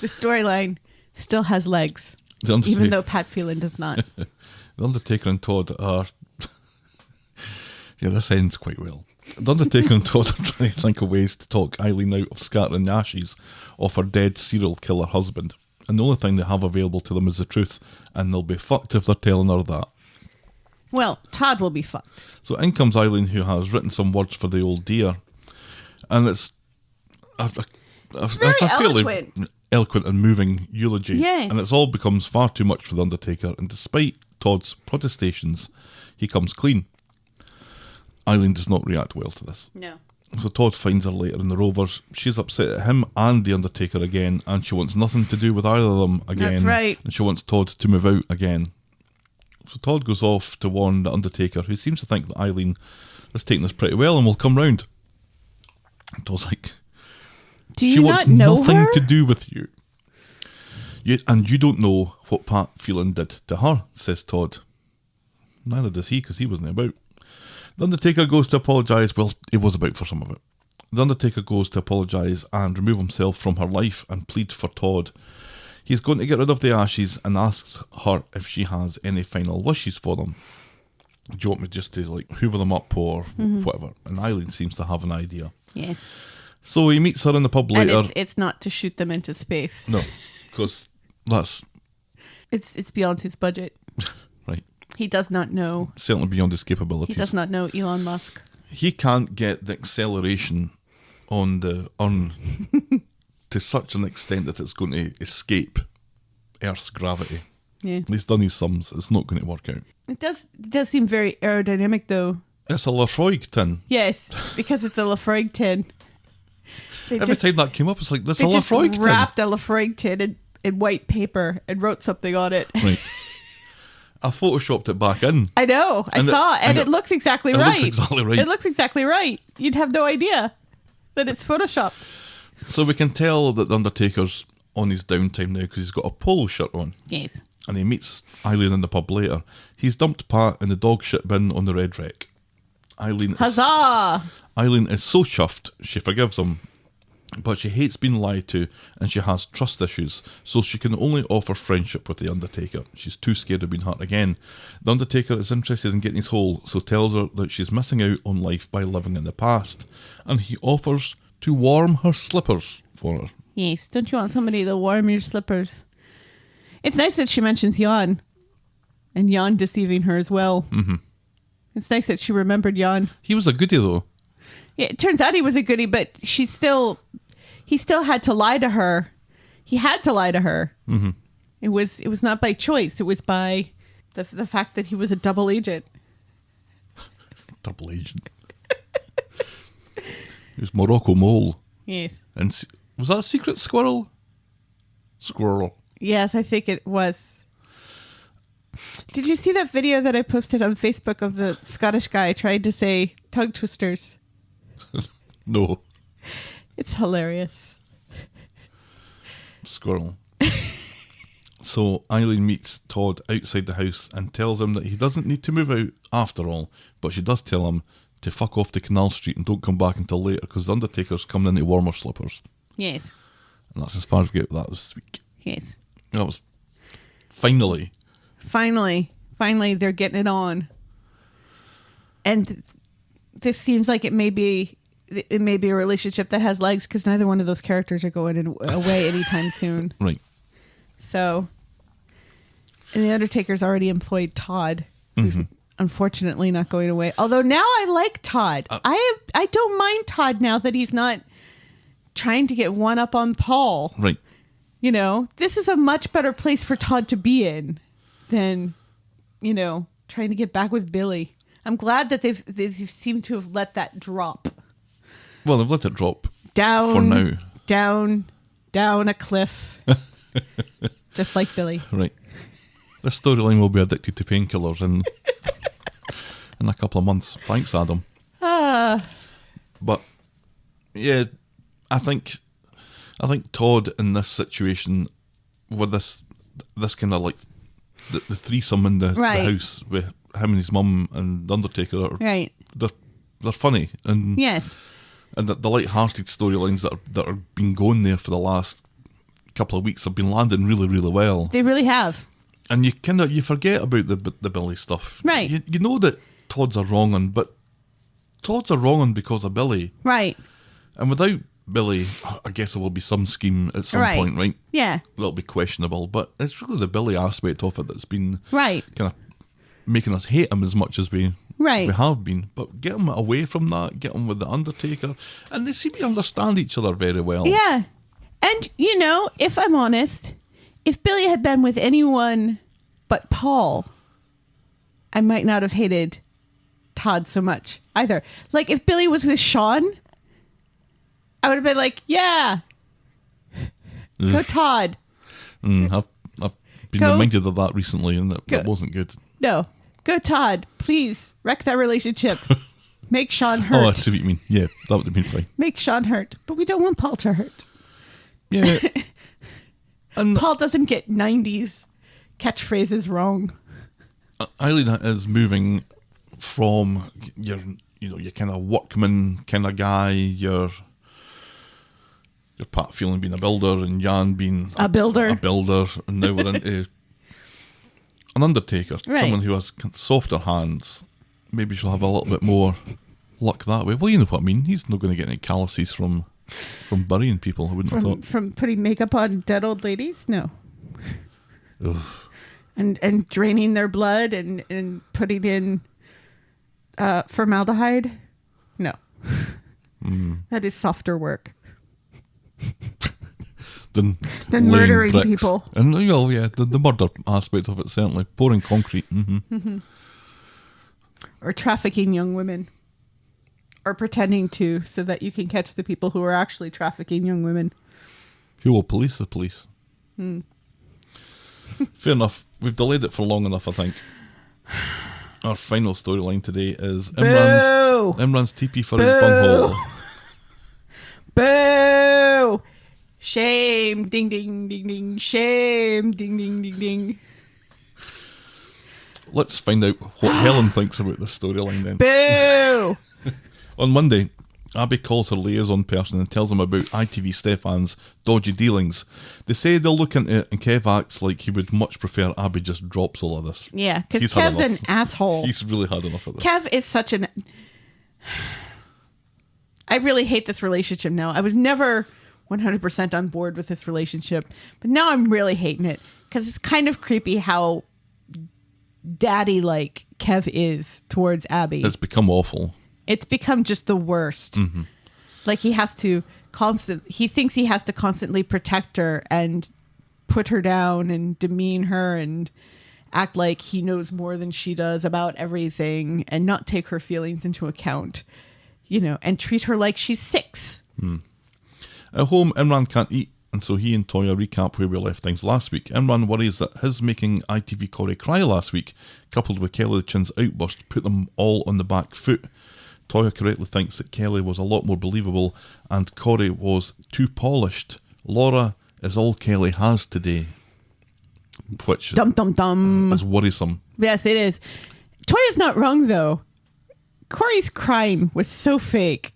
The storyline still has legs, The Undertaker, even though Pat Phelan does not. The Undertaker and Todd are... yeah, this ends quite well. The Undertaker and Todd are trying to think of ways to talk Eileen out of scattering the ashes of her dead serial killer husband. And the only thing they have available to them is the truth, and they'll be fucked if they're telling her that. Well, Todd will be fucked. So in comes Eileen, who has written some words for the old dear. And it's a fairly eloquent. eloquent and moving eulogy. Yes. And it's all becomes far too much for the Undertaker. And despite Todd's protestations, he comes clean. Eileen does not react well to this. No. So Todd finds her later in the Rovers. She's upset at him and the Undertaker again, and she wants nothing to do with either of them again. That's right. And she wants Todd to move out again. So Todd goes off to warn the Undertaker, who seems to think that Eileen is taking this pretty well and will come round. And Todd's like, Do you she wants not know nothing her? to do with you. And you don't know what Pat Phelan did to her, says Todd. Neither does he, because he wasn't about. The Undertaker goes to apologise. Well, he was about for some of it. The Undertaker goes to apologise and remove himself from her life and plead for Todd. He's going to get rid of the ashes and asks her if she has any final wishes for them. Do you want me just to like hoover them up or whatever? And Eileen seems to have an idea. Yes. So he meets her in the pub And later. it's not to shoot them into space. No, because that's It's beyond his budget. right. He does not know. Certainly beyond his He capabilities. does not know Elon Musk. He can't get the acceleration on the urn to such an extent that it's going to escape Earth's gravity. Yeah. He's done his sums. It's not going to work out. It does seem very aerodynamic though. It's a Lafroig tin. Yes, because it's a Lafroig tin. They Every time that came up, it's like, this they is a just Lafroig tin. wrapped a Lafroig tin in white paper and wrote something on it. Right. I photoshopped it back in. I know. I saw, and it looks exactly it right. looks exactly right. It looks exactly right. You'd have no idea that it's photoshopped. So we can tell that the Undertaker's on his downtime now because he's got a polo shirt on. Yes. And he meets Eileen in the pub later. He's dumped Pat in the dog shit bin on the red wreck. Eileen is so chuffed she forgives him, but she hates being lied to and she has trust issues, so she can only offer friendship with the Undertaker. She's too scared of being hurt again. The Undertaker is interested in getting his hole, so tells her that she's missing out on life by living in the past, and he offers to warm her slippers for her. Yes. Don't you want somebody to warm your slippers? It's nice that she mentions Jan, and Jan deceiving her as well. Mm-hmm. It's nice that she remembered Jan. He was a goodie though. Yeah, it turns out he was a goodie, but he still had to lie to her. He had to lie to her. Mm-hmm. It was not by choice. It was by the fact that he was a double agent. Double agent. He was Morocco Mole. Yes. And was that a secret squirrel? Squirrel. Yes, I think it was. Did you see that video that I posted on Facebook of the Scottish guy trying to say tongue twisters? No. It's hilarious. Squirrel. So Eileen meets Todd outside the house and tells him that he doesn't need to move out after all, but she does tell him to fuck off to Canal Street and don't come back until later because the Undertaker's coming in to warm her slippers. Yes. And that's as far as we get with that this week. Yes. That was finally they're getting it on. And this seems like it may be a relationship that has legs because neither one of those characters are going away anytime soon. right. So, and the Undertaker's already employed Todd, who's unfortunately not going away. Although now I like Todd. I don't mind Todd now that he's not trying to get one up on Paul. Right. You know, this is a much better place for Todd to be in than, you know, trying to get back with Billy. I'm glad that they've seemed to have let that drop. Well, they've let it drop Down. for now. Down a cliff. Just like Billy. Right. This storyline will be addicted to painkillers in a couple of months. Thanks, Adam. But yeah, I think Todd in this situation with this kind of like the threesome in the house with him and his mum and the Undertaker are, they're funny and Yes. And the light-hearted storylines that are been going there for the last couple of weeks have been landing really, really well. They really have. And you forget about the Billy stuff. Right. You know that Todd's a wrong un, but Todd's a wrong un because of Billy. Right. And without Billy, I guess there will be some scheme at some point, right? Yeah. That'll be questionable, but it's really the Billy aspect of it that's been Right. kind of making us hate him as much as we have been. But get him away from that, get him with the Undertaker, and they seem to understand each other very well. Yeah. And, you know, if I'm honest, if Billy had been with anyone but Paul, I might not have hated Todd so much either. Like, if Billy was with Sean, I would have been like, yeah, go Todd. I've been reminded of that recently, and that wasn't good. No, go Todd. Please, wreck that relationship. Make Sean hurt. Oh, I see what you mean. Yeah, that would have been fine. Make Sean hurt. But we don't want Paul to hurt. Yeah. And Paul doesn't get 90s catchphrases wrong. Eileen is moving from your kind of workman kind of guy, your Pat Phelan being a builder and Jan being a builder, and now we're into an Undertaker, someone who has softer hands. Maybe she'll have a little bit more luck that way. Well, you know what I mean. He's not going to get any calluses from burying people. I wouldn't have thought. From putting makeup on dead old ladies? No. Ugh. And draining their blood and putting in formaldehyde? No. That is softer work. than murdering bricks. people. And the murder aspect of it, certainly. Pouring concrete. Or trafficking young women. Or pretending to, so that you can catch the people who are actually trafficking young women. Who will police the police? Fair enough. We've delayed it for long enough, I think. Our final storyline today is Imran's TP for his bunghole. Boo! Shame. Ding, ding, ding, ding. Shame. Ding, ding, ding, ding. Let's find out what Helen thinks about this storyline then. Boo! On Monday, Abi calls her liaison person and tells him about ITV Stefan's dodgy dealings. They say they'll look into it, and Kev acts like he would much prefer Abi just drops all of this. Yeah, because Kev's an asshole. He's really had enough of this. Kev is such an... I really hate this relationship now. I was never 100% on board with this relationship, but now I'm really hating it because it's kind of creepy how daddy-like Kev is towards Abi. It's become awful. It's become just the worst. Mm-hmm. Like he thinks he has to constantly protect her and put her down and demean her and act like he knows more than she does about everything and not take her feelings into account, and treat her like she's 6. At home, Imran can't eat, and so he and Toya recap where we left things last week. Imran worries that his making ITV Corrie cry last week, coupled with Kelly the Chin's outburst, put them all on the back foot. Toya correctly thinks that Kelly was a lot more believable and Corrie was too polished. Laura is all Kelly has today, which is worrisome. Yes, it is. Toya's not wrong, though. Corrie's crying was so fake.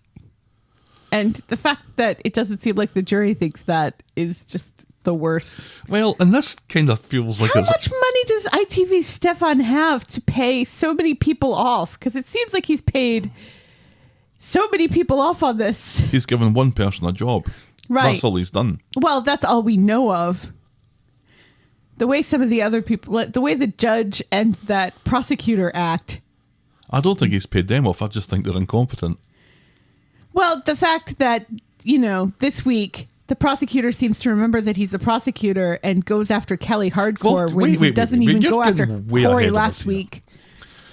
And the fact that it doesn't seem like the jury thinks that is just the worst. Well, and this kind of feels like How much money does ITV Stefan have to pay so many people off? Because it seems like he's paid so many people off on this. He's given one person a job. Right. That's all he's done. Well, that's all we know of. The way some of the other people, the way the judge and that prosecutor act. I don't think he's paid them off. I just think they're incompetent. Well, the fact that, this week, the prosecutor seems to remember that he's the prosecutor and goes after Kelly hardcore when he doesn't even go after Corrie last week.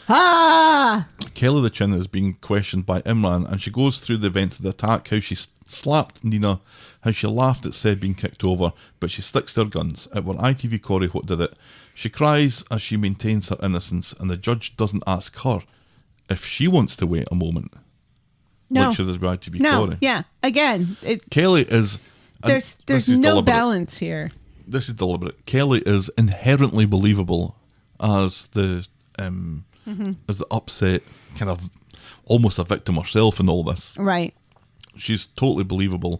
Kelly the Chin is being questioned by Imran, and she goes through the events of the attack, how she slapped Nina, how she laughed at Seb being kicked over, but she sticks to her guns. It were ITV Corrie what did it. She cries as she maintains her innocence, and the judge doesn't ask her if she wants to wait a moment. No. Like she does with ITV No, Corrie. yeah. Again, Kelly is... there's this is no deliberate. balance here. This is deliberate. Kelly is inherently believable as the upset, kind of almost a victim herself in all this. Right. She's totally believable.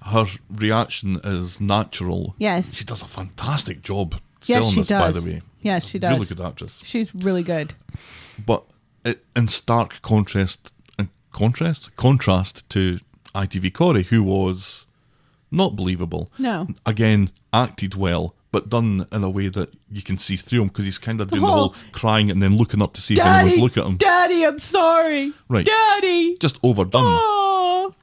Her reaction is natural. Yes. She does a fantastic job Yes, selling she this, by does. the way. Yes, she does. Really good actress. She's really good. But in stark contrast to ITV Corrie, who was not believable. No. Again, acted well, but done in a way that you can see through him, because he's kind of doing the whole- whole crying and then looking up to see if anyone's looking at him. Daddy, I'm sorry. Right. Daddy. Just overdone. Oh.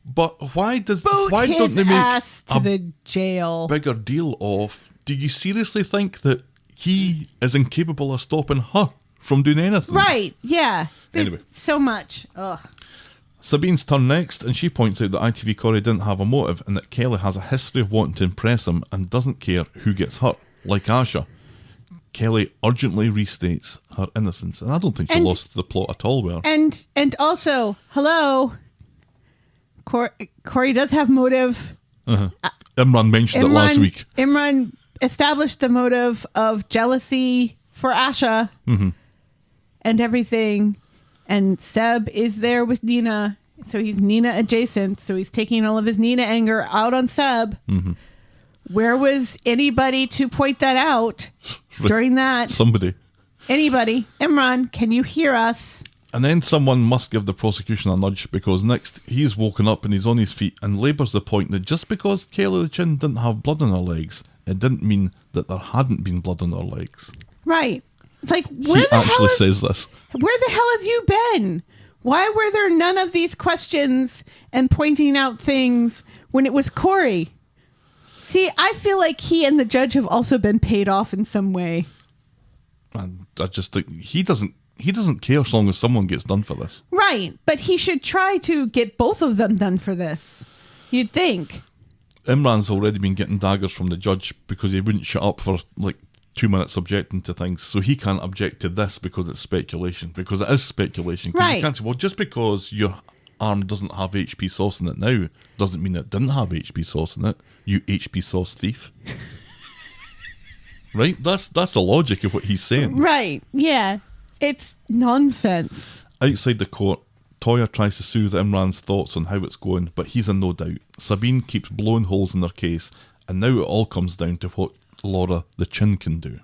But why Boot don't his they make ass to a the jail. bigger deal of, do you seriously think that he is incapable of stopping her from doing anything? Right. Yeah. There's Anyway. so much. Ugh. Sabine's turn next, and she points out that ITV Corrie didn't have a motive and that Kelly has a history of wanting to impress him and doesn't care who gets hurt, like Asha. Kelly urgently restates her innocence, and I don't think she lost the plot at all with her. And also, hello, Corrie does have motive. Imran mentioned it last week. Imran established the motive of jealousy for Asha and everything. And Seb is there with Nina. So he's Nina adjacent. So he's taking all of his Nina anger out on Seb. Where was anybody to point that out during that? Somebody. Anybody? Imran, can you hear us? And then someone must give the prosecution a nudge, because next he's woken up and he's on his feet and labours the point that just because Kelly the Chin didn't have blood on her legs, it didn't mean that there hadn't been blood on her legs. Right. It's like, He actually says this. Where the hell have you been? Why were there none of these questions and pointing out things when it was Corrie? See, I feel like he and the judge have also been paid off in some way. And I just think he doesn't care as long as someone gets done for this. Right. But he should try to get both of them done for this. You'd think. Imran's already been getting daggers from the judge because he wouldn't shut up for like 2 minutes objecting to things, so he can't object to this because it's speculation, because it is speculation. Right. You can't say, well, just because your arm doesn't have HP sauce in it now doesn't mean it didn't have HP sauce in it, you HP sauce thief. Right? That's the logic of what he's saying. Right. Yeah. It's nonsense. Outside the court, Toya tries to soothe Imran's thoughts on how it's going, but he's in no doubt. Sabine keeps blowing holes in their case, and now it all comes down to what Laura the Chin can do.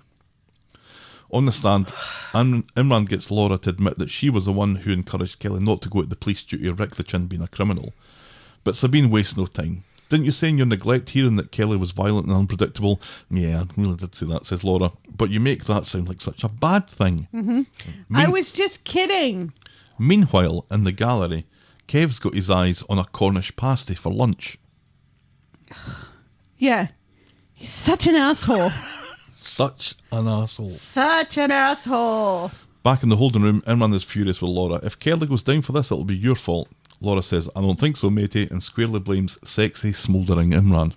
On the stand, Imran gets Laura to admit that she was the one who encouraged Kelly not to go to the police due to Rick the Chin being a criminal. But Sabine wastes no time. Didn't you say in your neglect hearing that Kelly was violent and unpredictable? Yeah, I really did say that, says Laura. But you make that sound like such a bad thing. I was just kidding. Meanwhile, in the gallery, Kev's got his eyes on a Cornish pasty for lunch. Yeah. He's such an asshole. Such an asshole. Such an asshole. Back in the holding room, Imran is furious with Laura. If Kelly goes down for this, it'll be your fault. Laura says, I don't think so, matey, and squarely blames sexy, smouldering Imran.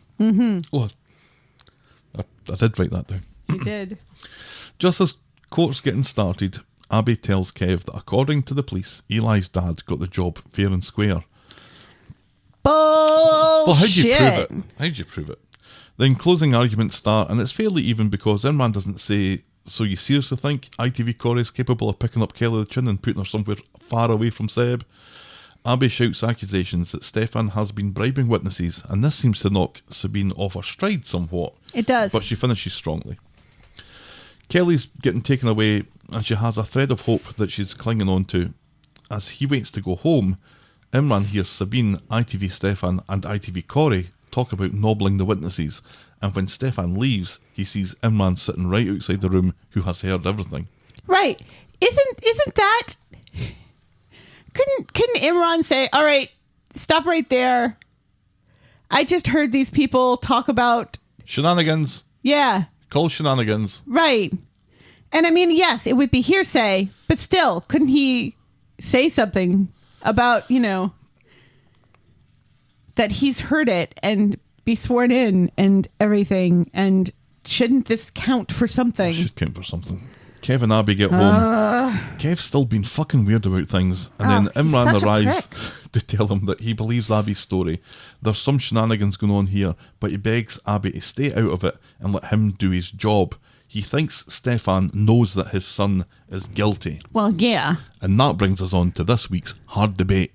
Oh, I did write that down. You did. Just as court's getting started, Abi tells Kev that according to the police, Eli's dad got the job fair and square. Bullshit. Well, how do you prove it? How do you prove it? Then closing arguments start, and it's fairly even because Imran doesn't say, so you seriously think ITV Corrie is capable of picking up Kelly the Chin and putting her somewhere far away from Seb? Abi shouts accusations that Stefan has been bribing witnesses, and this seems to knock Sabine off her stride somewhat. It does. But she finishes strongly. Kelly's getting taken away, and she has a thread of hope that she's clinging on to. As he waits to go home, Imran hears Sabine, ITV Stefan, and ITV Corrie talk about nobbling the witnesses, and when Stefan leaves, he sees Imran sitting right outside the room, who has heard everything. Right. Isn't that... Couldn't Imran say, all right, stop right there. I just heard these people talk about... Shenanigans. Yeah. Call shenanigans. Right. And I mean, yes, it would be hearsay, but still, couldn't he say something about, that he's heard it and be sworn in and everything. And shouldn't this count for something? Should count for something. Kev and Abi get home. Kev's still been fucking weird about things. And then he's Imran such a arrives prick. to tell him that he believes Abi's story. There's some shenanigans going on here, but he begs Abi to stay out of it and let him do his job. He thinks Stefan knows that his son is guilty. Well, yeah. And that brings us on to this week's hard debate.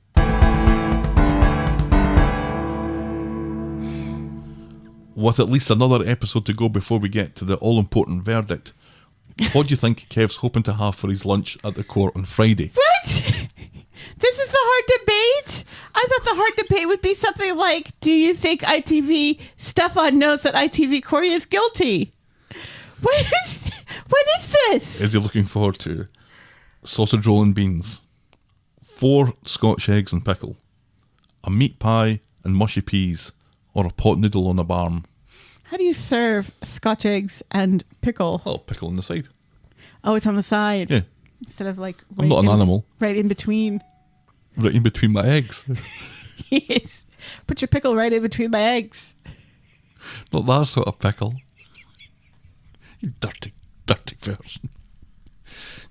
With at least another episode to go before we get to the all-important verdict, what do you think Kev's hoping to have for his lunch at the court on Friday? What? This is the hard debate? I thought the hard debate would be something like, do you think ITV Stefan knows that ITV Corrie is guilty? What is this? Is he looking forward to sausage roll and beans, 4 Scotch eggs and pickle, a meat pie and mushy peas, or a pot noodle on a barm? How do you serve Scotch eggs and pickle? Oh, pickle on the side. Oh, it's on the side. Yeah. Instead of like... I'm not an animal. Right in between. Right in between my eggs. Yes. Put your pickle right in between my eggs. Not that sort of pickle. You dirty, dirty person.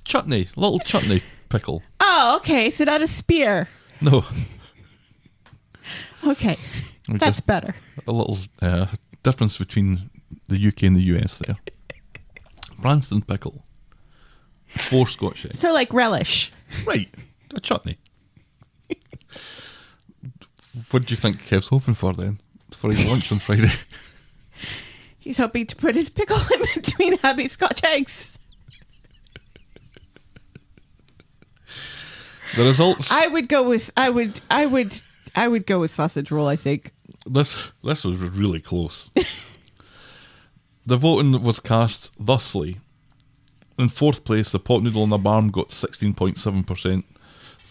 Chutney. Little chutney pickle. Oh, okay. So not a spear. No. Okay. That's Just better. A little difference between the UK and the US there. Branston pickle. 4 Scotch eggs. So like relish. Right. A chutney. What do you think Kev's hoping for then? For his lunch on Friday? He's hoping to put his pickle in between Abi's Scotch eggs. The results. I would go with sausage roll, I think. This was really close. The voting was cast thusly. In 4th place, the pot noodle on the barm got 16.7%.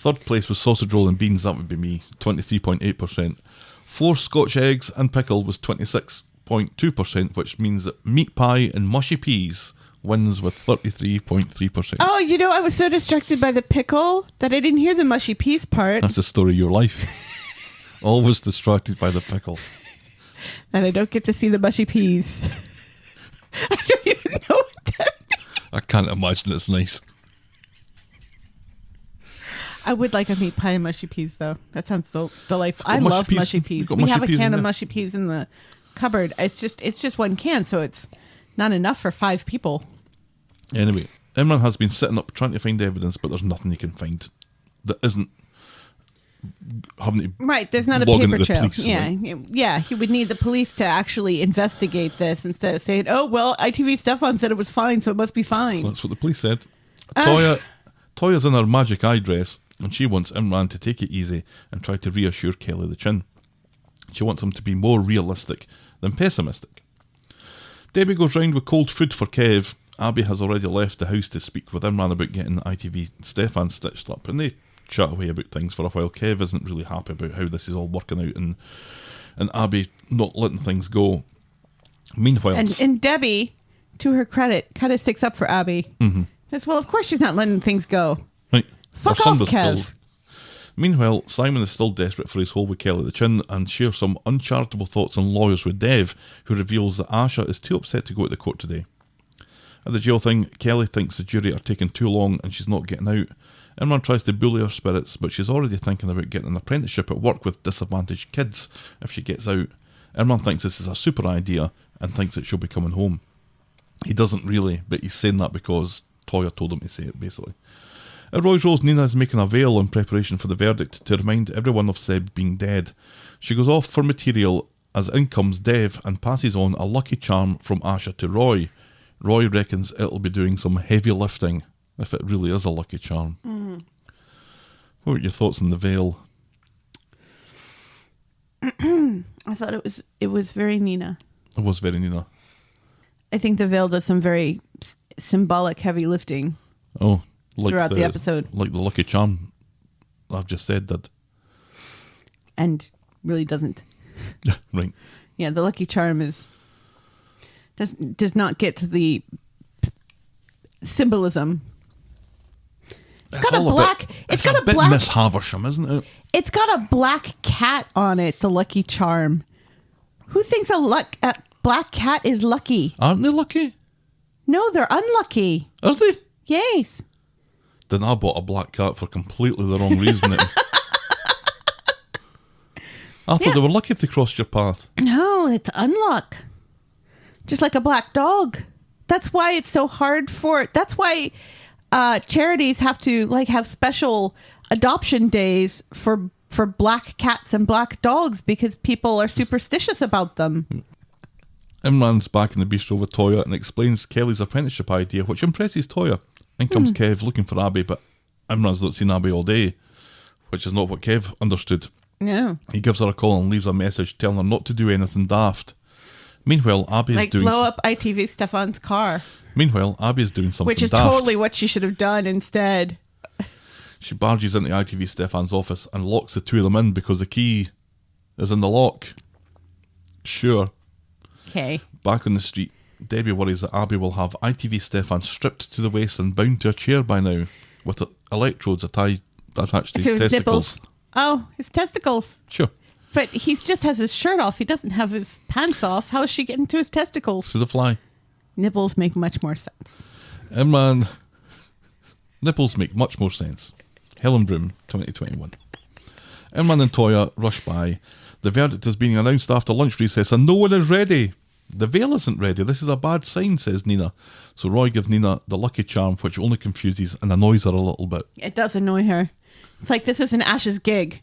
3rd place was sausage roll and beans, that would be me, 23.8%. 4 Scotch eggs and pickle was 26.2%, which means that meat pie and mushy peas wins with 33.3%. Oh, you know, I was so distracted by the pickle that I didn't hear the mushy peas part. That's the story of your life. Always distracted by the pickle. And I don't get to see the mushy peas. I don't even know what that means. I can't imagine it's nice. I would like a meat pie and mushy peas, though. That sounds so delightful. Got I mushy love peas. mushy You've peas. got We mushy have a peas in can of there. mushy peas in the cupboard. It's just one can, so it's not enough for 5 people. Anyway, Imran has been sitting up trying to find evidence, but there's nothing he can find that isn't having to Right, there's not a log paper into the trail. police, Yeah, right? yeah. He would need the police to actually investigate this instead of saying, "Oh well, ITV Stefan said it was fine, so it must be fine." So that's what the police said. Toya's in her magic eye dress, and she wants Imran to take it easy and try to reassure Kelly the Chin. She wants him to be more realistic than pessimistic. Debbie goes round with cold food for Kev. Abi has already left the house to speak with Imran about getting ITV Stefan stitched up, and they chat away about things for a while. Kev isn't really happy about how this is all working out, and Abi not letting things go. Meanwhile, And Debbie, to her credit, kind of sticks up for Abi. Mm-hmm. Says, "Well, of course she's not letting things go." right, Fuck her son off, was Kev. killed. Meanwhile, Simon is still desperate for his hole with Kelly the Chin and shares some uncharitable thoughts on lawyers with Dev, who reveals that Asha is too upset to go to the court today. At the jail thing, Kelly thinks the jury are taking too long and she's not getting out. Imran tries to bully her spirits, but she's already thinking about getting an apprenticeship at work with disadvantaged kids if she gets out. Imran thinks this is a super idea and thinks that she'll be coming home. He doesn't really, but he's saying that because Toya told him to say it, basically. At Roy's Rose, Nina is making a veil in preparation for the verdict to remind everyone of Seb being dead. She goes off for material as in comes Dev and passes on a lucky charm from Asha to Roy. Roy reckons it'll be doing some heavy lifting if it really is a lucky charm. Mm. What were your thoughts on the veil? I thought it was very Nina. It was very Nina. I think the veil does some very symbolic heavy lifting. Oh, like throughout the episode. Like the lucky charm I've just said did. And really doesn't. Right. Yeah, the lucky charm does not get to the symbolism It's got a all black. bit, It's got a bit black. Miss Havisham, isn't it? It's got a black cat on it. The Lucky Charm. Who thinks a black cat is lucky? Aren't they lucky? No, they're unlucky. Are they? Yes. Then I bought a black cat for completely the wrong reason. I thought they were lucky if they crossed your path. No, it's unluck. Just like a black dog. That's why it's so hard for. That's why charities have to have special adoption days for black cats and black dogs because people are superstitious about them. Imran's back in the bistro with Toya and explains Kelly's apprenticeship idea, which impresses Toya. In comes Kev looking for Abi, but Imran's not seen Abi all day, which is not what Kev understood. No. He gives her a call and leaves a message telling her not to do anything daft. Meanwhile, Abi is doing... blow up ITV Stefan's car. Meanwhile, Abi is doing something Which is daft. totally what she should have done instead. She barges into ITV Stefan's office and locks the two of them in because the key is in the lock. Sure. Okay. Back on the street, Debbie worries that Abi will have ITV Stefan stripped to the waist and bound to a chair by now, with electrodes attached to his testicles. Nipples. Oh, his testicles. Sure. But he just has his shirt off. He doesn't have his pants off. How is she getting to his testicles? To the fly. Nipples make much more sense. Imran. Nipples make much more sense. Helen Broom, 2021. Imran and Toya rush by. The verdict is being announced after lunch recess and no one is ready. The veil isn't ready. This is a bad sign, says Nina. So Roy gives Nina the Lucky Charm, which only confuses and annoys her a little bit. It does annoy her. It's like this isn't Ash's gig.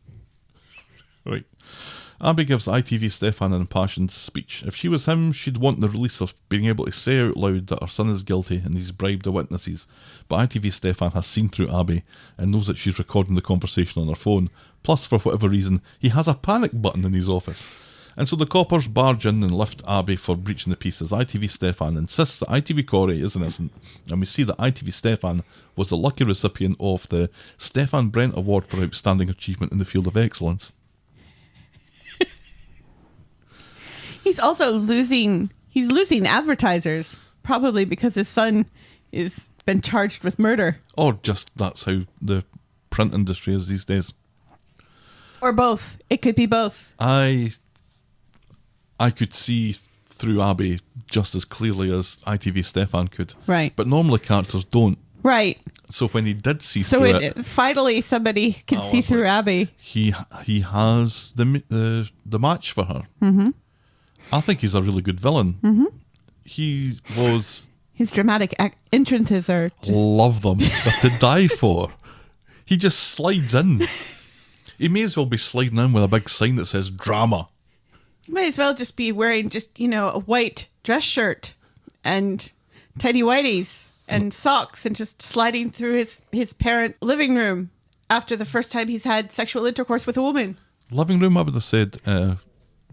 Right. Abi gives ITV Stefan an impassioned speech. If she was him, she'd want the release of being able to say out loud that her son is guilty and he's bribed the witnesses. But ITV Stefan has seen through Abi and knows that she's recording the conversation on her phone. Plus, for whatever reason, he has a panic button in his office. And so the coppers barge in and lift Abi for breaching the peace as ITV Stefan insists that ITV Corrie is innocent. And we see that ITV Stefan was the lucky recipient of the Stefan Brent Award for Outstanding Achievement in the Field of Excellence. He's also losing advertisers, probably because his son is been charged with murder. Or just that's how the print industry is these days. Or both. It could be both. I could see through Abi just as clearly as ITV Stefan could. Right. But normally characters don't. Right. So when he did see So through it, finally somebody can see through Abi. he has the match for her. Mm-hmm. I think he's a really good villain. Mm-hmm. He was... His dramatic entrances are just... Love them. They're to die for. He just slides in. He may as well be sliding in with a big sign that says drama. He might as well just be wearing just, a white dress shirt and tidy whities and socks and just sliding through his parent living room after the first time he's had sexual intercourse with a woman. Living room, I would have said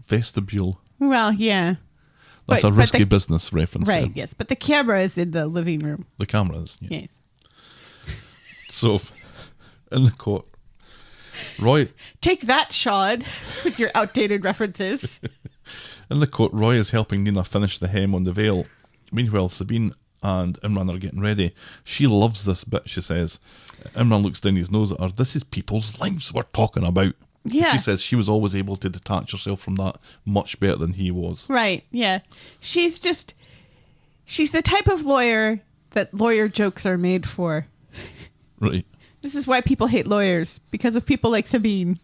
vestibule. Well, yeah. That's a risky business reference. Right, there. yes. But the camera is in the living room. The camera is, yeah. Yes. So, in the court, Roy... Take that, Sean, with your outdated references. In the court, Roy is helping Nina finish the hem on the veil. Meanwhile, Sabine and Imran are getting ready. She loves this bit, she says. Imran looks down his nose at her. This is people's lives we're talking about. Yeah. She says she was always able to detach herself from that much better than he was. Right, yeah. She's the type of lawyer that lawyer jokes are made for. Right. This is why people hate lawyers, because of people like Sabine.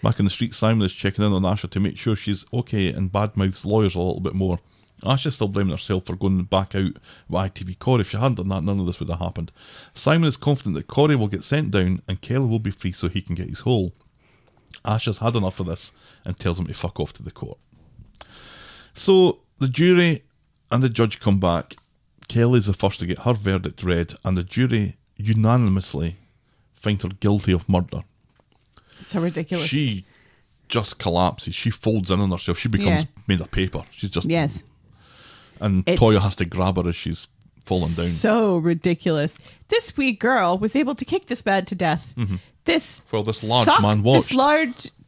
Back in the street, Simon is checking in on Asha to make sure she's okay and badmouths lawyers a little bit more. Asha's still blaming herself for going back out with ITV Corrie. If she hadn't done that, none of this would have happened. Simon is confident that Corrie will get sent down and Kelly will be free so he can get his hole. Asha's had enough of this and tells him to fuck off to the court. So the jury and the judge come back. Kelly's the first to get her verdict read and the jury unanimously find her guilty of murder. So ridiculous. She just collapses. She folds in on herself. She becomes made of paper. She's just... Yes. And Toya has to grab her as she's falling down. So ridiculous. This wee girl was able to kick this man to death. Mm-hmm. This large man watched.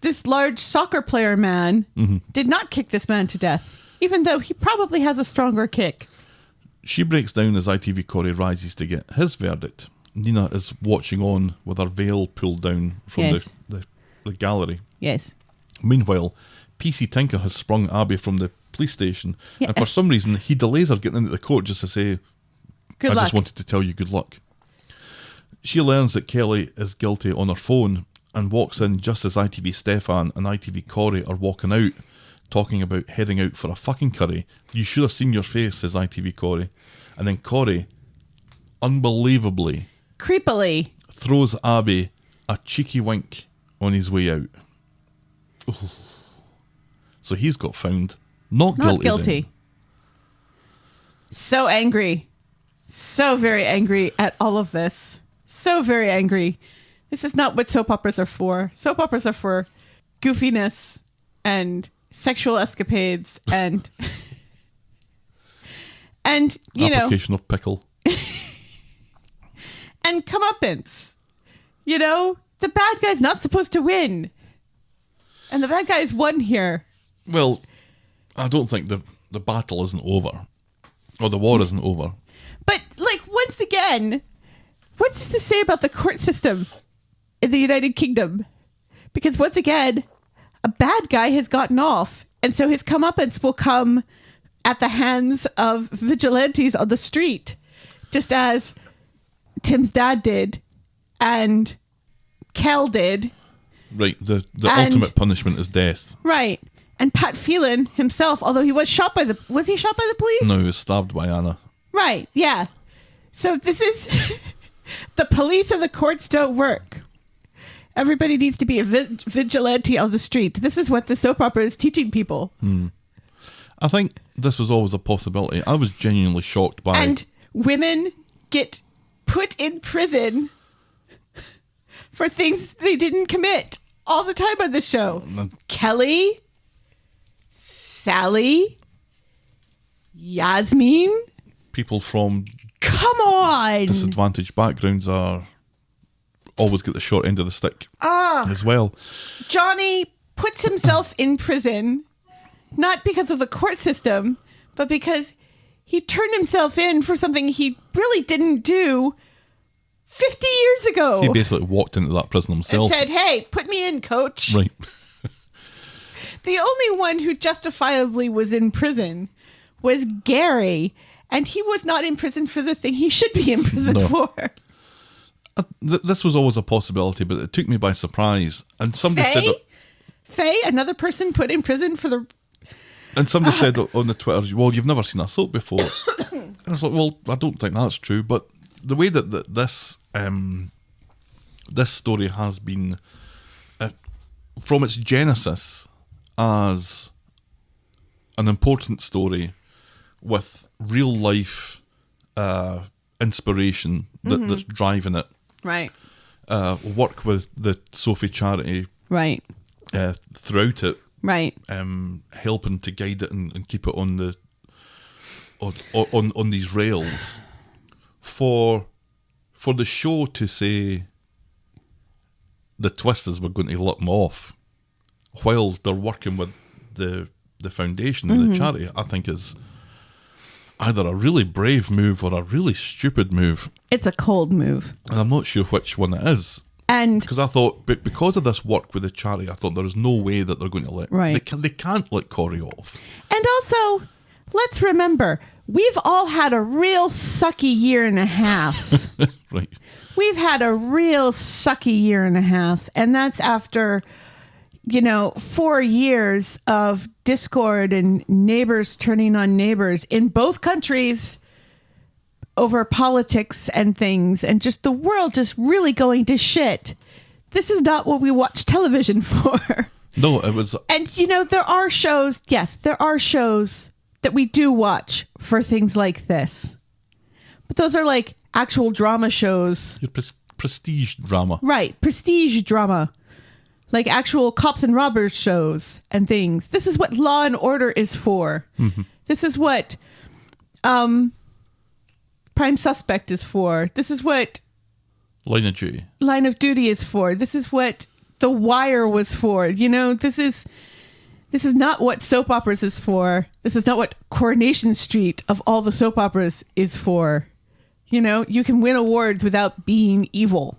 This large soccer player man did not kick this man to death, even though he probably has a stronger kick. She breaks down as ITV Corrie rises to get his verdict. Nina is watching on with her veil pulled down from Yes. the gallery. Yes. Meanwhile, PC Tinker has sprung Abi from the police station, Yeah. and for some reason he delays her getting into the court just to say, Good I luck. just wanted to tell you good luck. She learns that Kelly is guilty on her phone and walks in just as ITV Stefan and ITV Corrie are walking out, talking about heading out for a fucking curry. You should have seen your face, says ITV Corrie. And then Corrie, unbelievably, Creepily. throws Abi a cheeky wink on his way out. Ooh. So he's got found not Not guilty. guilty. Then. So angry. So very angry at all of this. So very angry. This is not what soap operas are for. Soap operas are for goofiness and sexual escapades and and you know, Application of pickle. and comeuppance. You know, the bad guy's not supposed to win. And the bad guy's won here. Well, I don't think the battle isn't over. Or the war isn't over. But, like, once again, what's to say about the court system in the United Kingdom? Because, once again, a bad guy has gotten off, and so his comeuppance will come at the hands of vigilantes on the street, just as Tim's dad did, and Kel did. Right, the And- ultimate punishment is death. Right. And Pat Phelan himself, although he was shot by the... Was he shot by the police? No, he was stabbed by Anna. Right, yeah. So this is... the police and the courts don't work. Everybody needs to be a vigilante on the street. This is what the soap opera is teaching people. I think this was always a possibility. I was genuinely shocked by... And women get put in prison for things they didn't commit all the time on the show. Kelly, Sally, Yasmin. people from Come on. disadvantaged backgrounds always get the short end of the stick as well. Johnny puts himself in prison, not because of the court system, but because he turned himself in for something he really didn't do 50 years ago. He basically walked into that prison and himself. said, hey, put me in, coach. Right. The only one who justifiably was in prison was Gary, and he was not in prison for the thing he should be in prison No. for. This was always a possibility, but it took me by surprise. And somebody said... Faye, another person put in prison for the... And somebody said on the Twitter, well, you've never seen a soap before. And I was like, well, I don't think that's true. But the way that this story has been, from its genesis as an important story with real life inspiration that's driving it, Right, work with the Sophie charity right, throughout it, right. helping to guide it and keep it on the on these rails, for the show to say the twisters were going to let them off while they're working with the foundation and the charity, I think is either a really brave move or a really stupid move, It's a cold move. and I'm not sure which one it is. And Because I thought, because of this work with the charity, I thought there is no way that they're going to let... Right. They can't let Corrie off. and also, let's remember, we've all had a real sucky year and a half. Right. We've had a real sucky year and a half, and that's after, 4 years of discord and neighbors turning on neighbors in both countries over politics and things, and just the world just really going to shit. This is not what we watch television for. No, it was... And, there are shows, yes, there are shows that we do watch for things like this. But those are like actual drama shows. Your prestige drama. Right, prestige drama. Like actual cops and robbers shows and things. This is what Law and Order is for. Mm-hmm. This is what Prime Suspect is for. This is what Line of Duty. Line of Duty is for. This is what The Wire was for. This is not what soap operas is for. This is not what Coronation Street of all the soap operas is for. You know, you can win awards without being evil.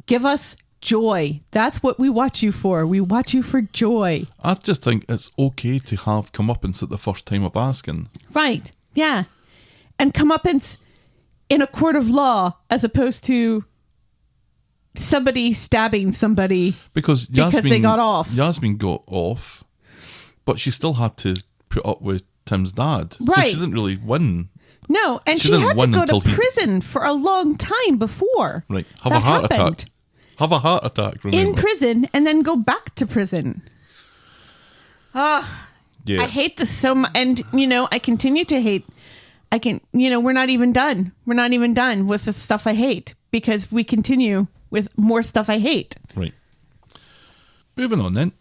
Give us joy. That's what we watch you for. We watch you for joy. I just think it's okay to have comeuppance at the first time of asking. Right. Yeah. And comeuppance in a court of law as opposed to somebody stabbing somebody because they got off. Yasmin got off, but she still had to put up with Tim's dad. Right. So she didn't really win. No, and she had to go to prison for a long time before. Right. Have a heart attack. Have a heart attack, remember. In prison and then go back to prison. Oh, yeah. I hate this so much. And, you know, I continue to hate. We're not even done. We're not even done with the stuff I hate because we continue with more stuff I hate. Right. Moving on then.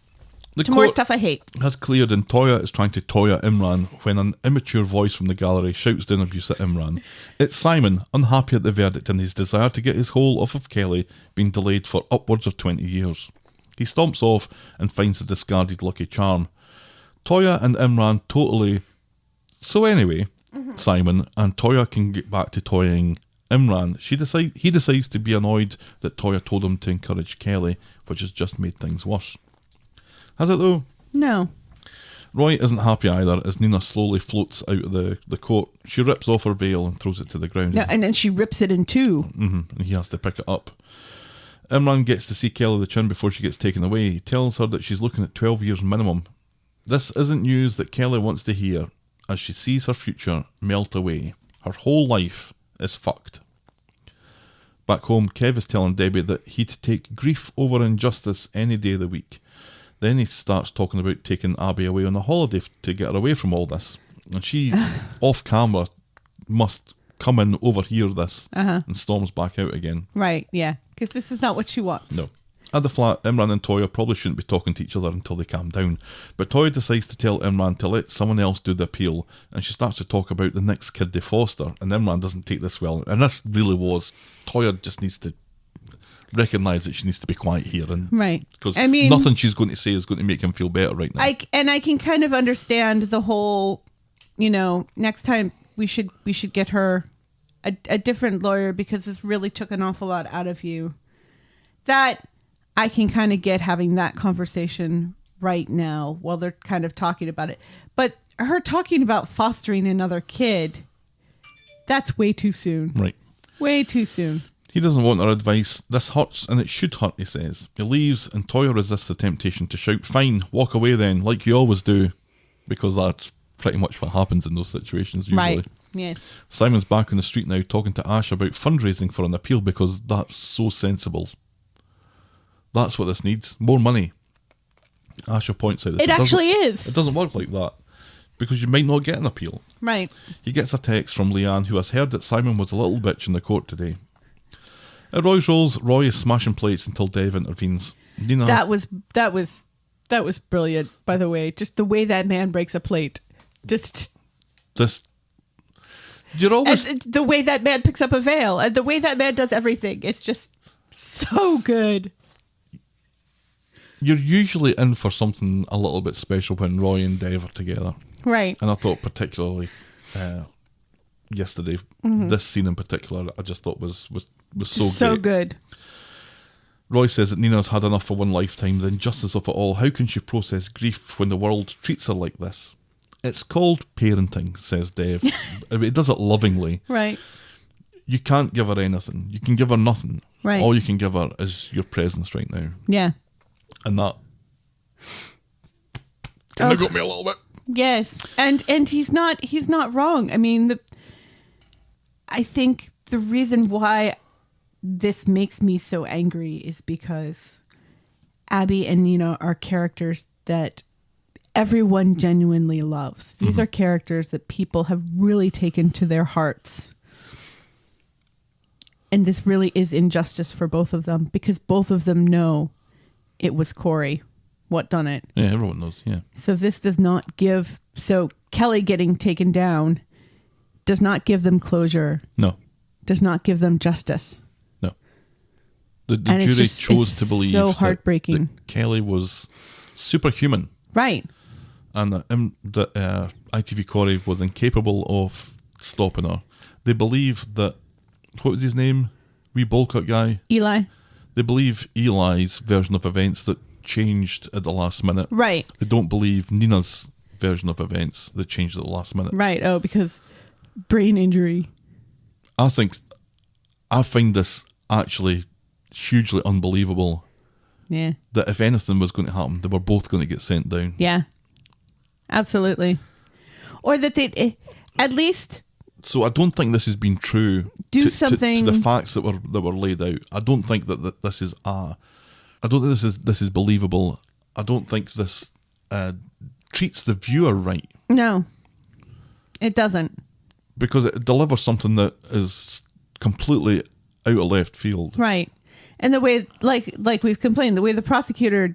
The more stuff I hate. Has cleared and Toya is trying to Toya Imran when an immature voice from the gallery shouts down abuse at Imran. It's Simon, unhappy at the verdict and his desire to get his hold off of Kelly being delayed for upwards of 20 years. He stomps off and finds the discarded Lucky Charm. Toya and Imran totally... So anyway, Simon and Toya can get back to toying Imran. He decides to be annoyed that Toya told him to encourage Kelly, which has just made things worse. Has it though? No. Roy isn't happy either as Nina slowly floats out of the court. She rips off her veil and throws it to the ground. No, and then she rips it in two. And he has to pick it up. Imran gets to see Kelly the chin before she gets taken away. He tells her that she's looking at 12 years minimum. This isn't news that Kelly wants to hear as she sees her future melt away. Her whole life is fucked. Back home, Kev is telling Debbie that he'd take grief over injustice any day of the week. Then he starts talking about taking Abi away on a holiday to get her away from all this. And she, off camera, must come in, overhear this, and storms back out again. Right, yeah. Because this is not what she wants. No. At the flat, Imran and Toya probably shouldn't be talking to each other until they calm down. But Toya decides to tell Imran to let someone else do the appeal. And she starts to talk about the next kid they foster. And Imran doesn't take this well. And this really was... Toya just needs to recognise that she needs to be quiet here, and right, because nothing she's going to say is going to make him feel better right now. I can kind of understand the whole, next time we should get her a different lawyer because this really took an awful lot out of you. That I can kind of get having that conversation right now while they're kind of talking about it, but her talking about fostering another kid, that's way too soon. Right, way too soon. He doesn't want her advice. This hurts and it should hurt, he says. He leaves and Toya resists the temptation to shout, "Fine, walk away then, like you always do." Because that's pretty much what happens in those situations usually. Right, yes. Simon's back on the street now talking to Ash about fundraising for an appeal because that's so sensible. That's what this needs. More money. Asha points out that it actually is. It doesn't work like that because you might not get an appeal. Right. He gets a text from Leanne who has heard that Simon was a little bitch in the court today. At Roy's Rolls, Roy is smashing plates until Dev intervenes. Nina, that was brilliant, by the way. Just the way that man breaks a plate. You're always... And the way that man picks up a veil. And the way that man does everything. It's just so good. You're usually in for something a little bit special when Roy and Dev are together. Right. And I thought particularly... yesterday, this scene in particular, I just thought was so great. So good. Roy says that Nina's had enough for one lifetime, the injustice of it all. How can she process grief when the world treats her like this? It's called parenting, says Dev. It does it lovingly. Right. You can't give her anything. You can give her nothing. Right. All you can give her is your presence right now. Yeah. And that kind of got me a little bit. Yes. And he's not wrong. I mean, I think the reason why this makes me so angry is because Abi and Nina are characters that everyone genuinely loves. These are characters that people have really taken to their hearts. And this really is injustice for both of them because both of them know it was Corrie what done it. Yeah, everyone knows, yeah. So this does not give... So Kelly getting taken down does not give them closure. No. Does not give them justice. No. The jury chose to believe so heartbreaking. That Kelly was superhuman. Right. And that ITV Corrie was incapable of stopping her. They believe that, what was his name? Wee ballcut guy? Eli. They believe Eli's version of events that changed at the last minute. Right. They don't believe Nina's version of events that changed at the last minute. Right. Oh, because brain injury. I find this actually hugely unbelievable. Yeah. That if anything was going to happen, they were both going to get sent down. Yeah. Absolutely. Or that they'd at least... So I don't think this has been true something to the facts that were laid out. I don't think that this is I don't think this is believable. I don't think this treats the viewer right. No, it doesn't. Because it delivers something that is completely out of left field. Right. And the way, like we've complained, the way the prosecutor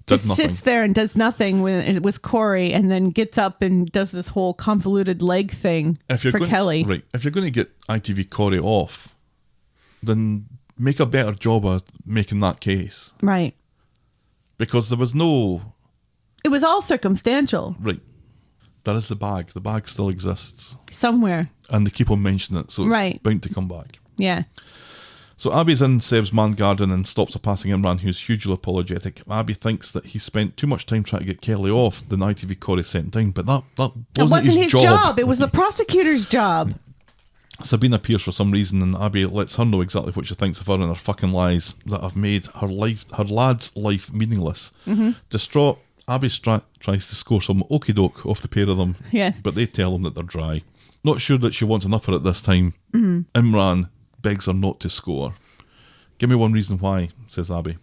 just sits there and does nothing when it was Corrie, and then gets up and does this whole convoluted leg thing for Kelly. Right. If you're going to get ITV Corrie off, then make a better job of making that case. Right. Because there was no... It was all circumstantial. Right. That is the bag. The bag still exists. Somewhere. And they keep on mentioning it, so it's bound to come back. Yeah. So Abby's in Seb's man garden and stops a passing Imran, who's hugely apologetic. Abby thinks that he spent too much time trying to get Kelly off the ITV Corrie sent down, but that wasn't his job. It was the prosecutor's job. Sabine appears for some reason, and Abby lets her know exactly what she thinks of her and her fucking lies that have made her lad's life meaningless. Mm-hmm. Distraught, Abby tries to score some okie doke off the pair of them, yes, but they tell him that they're dry. Not sure that she wants an upper at this time. Mm-hmm. Imran begs her not to score. Give me one reason why, says Abby.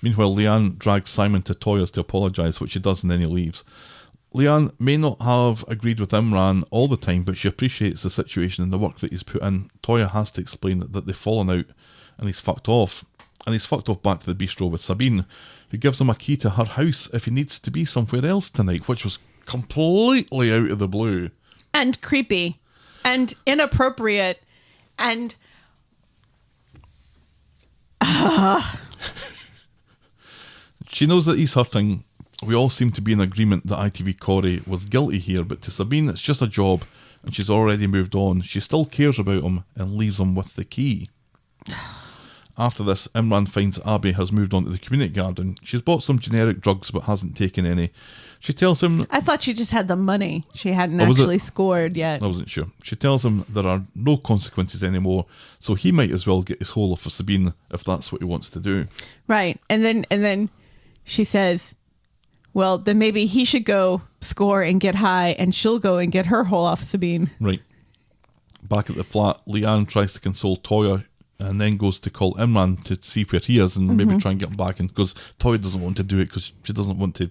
Meanwhile, Leanne drags Simon to Toya's to apologise, which she does, and then he leaves. Leanne may not have agreed with Imran all the time, but she appreciates the situation and the work that he's put in. Toya has to explain that they've fallen out and he's fucked off. And he's fucked off back to the bistro with Sabine, who gives him a key to her house if he needs to be somewhere else tonight, which was completely out of the blue. And creepy. And inappropriate. And... She knows that he's hurting. We all seem to be in agreement that ITV Corrie was guilty here, but to Sabine it's just a job and she's already moved on. She still cares about him and leaves him with the key. After this, Imran finds Abby has moved on to the community garden. She's bought some generic drugs but hasn't taken any. She tells him... I thought she just had the money. She hadn't actually scored yet. I wasn't sure. She tells him there are no consequences anymore, so he might as well get his whole for Sabine if that's what he wants to do. Right. And then she says, well, then maybe he should go score and get high and she'll go and get her whole off Sabine. Right. Back at the flat, Leanne tries to console Toya and then goes to call Imran to see where he is and maybe try and get him back in, because Toya doesn't want to do it because she doesn't want to.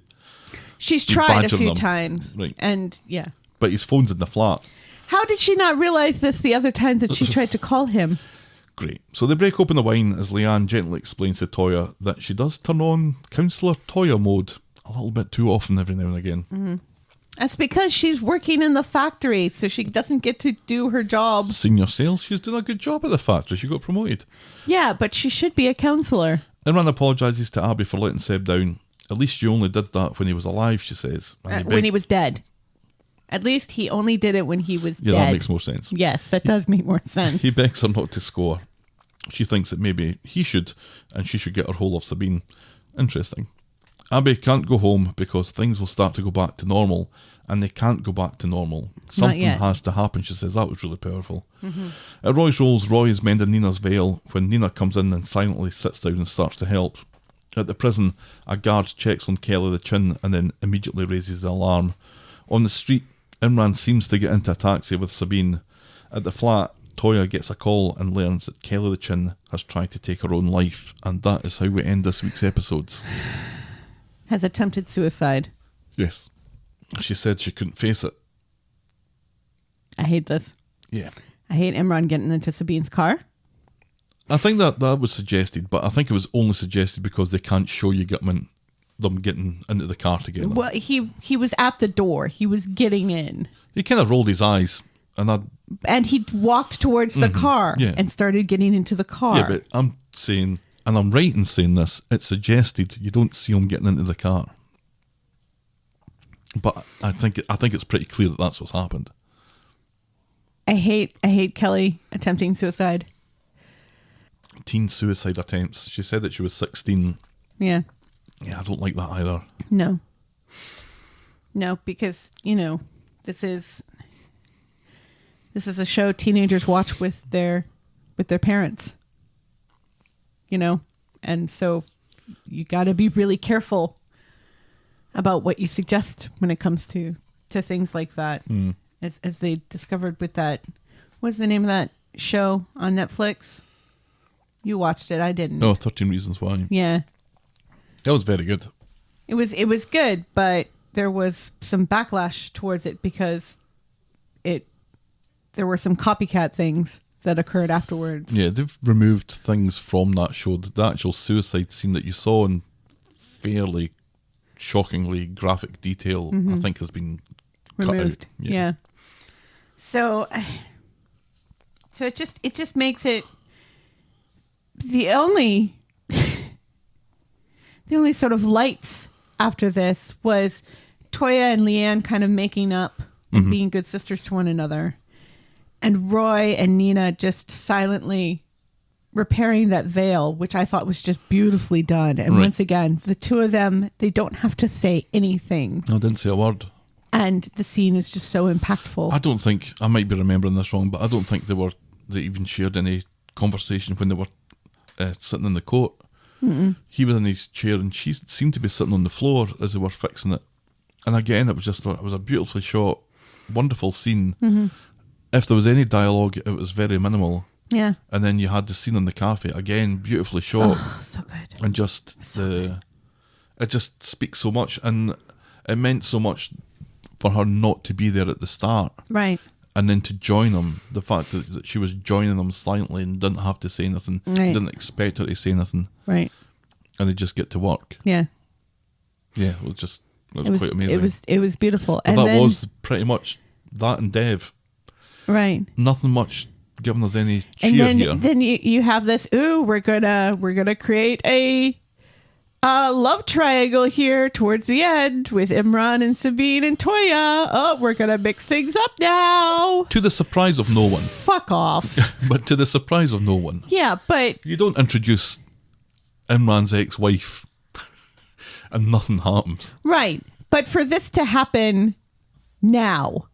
She's tried a few times. Right. And yeah. But his phone's in the flat. How did she not realize this the other times that she tried to call him? Great. So they break open the wine as Leanne gently explains to Toya that she does turn on Counsellor Toya mode a little bit too often every now and again. Mm-hmm. That's because she's working in the factory, so she doesn't get to do her job. Senior sales, she's doing a good job at the factory. She got promoted. Yeah, but she should be a counsellor. Imran apologises to Abby for letting Seb down. At least you only did that when he was alive, she says. When he was dead. At least he only did it when he was dead. Yeah, that makes more sense. Yes, that does make more sense. He begs her not to score. She thinks that maybe he should, and she should get her hold of Sabine. Interesting. Abby can't go home because things will start to go back to normal, and they can't go back to normal. Something has to happen, she says. That was really powerful. Mm-hmm. At Roy's Rolls, Roy is mending Nina's veil when Nina comes in and silently sits down and starts to help. At the prison, a guard checks on Kelly the chin and then immediately raises the alarm. On the street, Imran seems to get into a taxi with Sabine. At the flat, Toya gets a call and learns that Kelly the chin has tried to take her own life, and that is how we end this week's episodes. Has attempted suicide. Yes. She said she couldn't face it. I hate this. Yeah. I hate Imran getting into Sabine's car. I think that was suggested, but I think it was only suggested because they can't show you them getting into the car together. Well, he was at the door. He was getting in. He kind of rolled his eyes, and he walked towards the car and started getting into the car. Yeah, but I'm saying, and I'm right in saying this, it's suggested you don't see him getting into the car. But I think it's pretty clear that that's what's happened. I hate Kelly attempting suicide. Teen suicide attempts. She said that she was 16. Yeah. Yeah, I don't like that either. No, because this is a show teenagers watch with their parents. And so you got to be really careful about what you suggest when it comes to things like that. As they discovered with that, what's the name of that show on Netflix? You watched it, I didn't. No, 13 Reasons Why. Yeah. That was very good. It was good, but there was some backlash towards it because there were some copycat things that occurred afterwards. Yeah, they've removed things from that show. The actual suicide scene that you saw in fairly shockingly graphic detail, I think, has been Removed. cut out. Yeah. So it just makes it the only sort of lights after this was Toya and Leanne kind of making up and being good sisters to one another, and Roy and Nina just silently repairing that veil, which I thought was just beautifully done. And once again, the two of them, they don't have to say anything. I didn't say a word. And the scene is just so impactful. I don't think, I might be remembering this wrong, but I don't think they even shared any conversation when they were sitting in the court. He was in his chair and she seemed to be sitting on the floor as they were fixing it. And again, it was a beautifully shot, wonderful scene. If there was any dialogue, it was very minimal. Yeah. And then you had the scene in the cafe, again, beautifully shot. Oh, so good. And just it just speaks so much, and it meant so much for her not to be there at the start. Right. And then to join them, the fact that she was joining them silently and didn't have to say anything, Right. didn't expect her to say anything, Right. and they just get to work. Yeah. Yeah, it was quite amazing. It was beautiful. But And that then, was pretty much that and Dev. right. Nothing much giving us any And cheer then here. then you have this, we're gonna create a love triangle here towards the end with Imran and Sabine and Toya. Oh, we're gonna mix things up now. To the surprise of no one. Fuck off. But to the surprise of no one. Yeah, but You don't introduce Imran's ex-wife and nothing happens. right. But for this to happen now,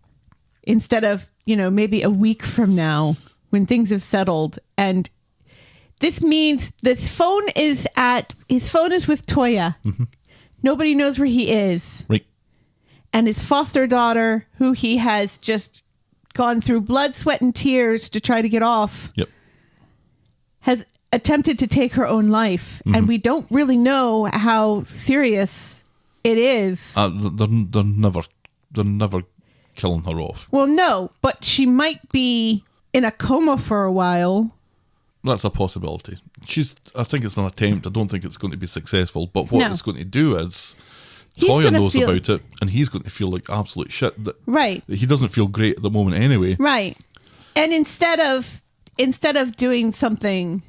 instead of, maybe a week from now when things have settled, and this means his phone is with Toya. Nobody knows where he is. Right. And his foster daughter, who he has just gone through blood, sweat, and tears to try to get off, Yep. has attempted to take her own life. And we don't really know how serious it is. They're never killing her off. Well, no, but she might be in a coma for a while. That's a possibility. I think it's an attempt. I don't think it's going to be successful. But what No. it's going to do is, He's Toya gonna knows feel- about it, and he's going to feel like absolute shit. Right. He doesn't feel great at the moment anyway. Right. And instead of doing something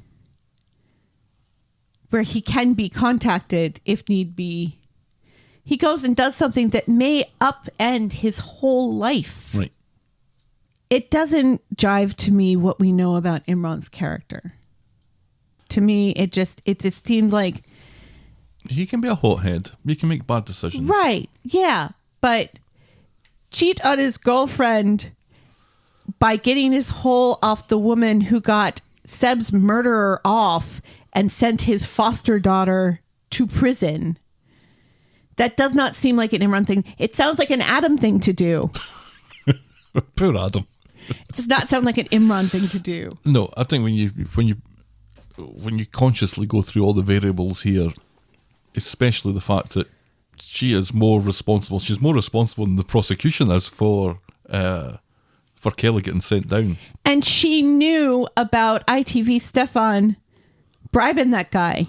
where he can be contacted if need be, he goes and does something that may upend his whole life. Right. It doesn't jive to me what we know about Imran's character. To me, it just seemed like, He can be a hothead. He can make bad decisions. right, yeah, but cheat on his girlfriend by getting his hole off the woman who got Seb's murderer off and sent his foster daughter to prison. That does not seem like an Imran thing. It sounds like an Adam thing to do. Poor Adam. It does not sound like an Imran thing to do. No, I think when you consciously go through all the variables here, especially the fact that she is more responsible. She's more responsible than the prosecution is for Kelly getting sent down. And she knew about ITV Stefan bribing that guy.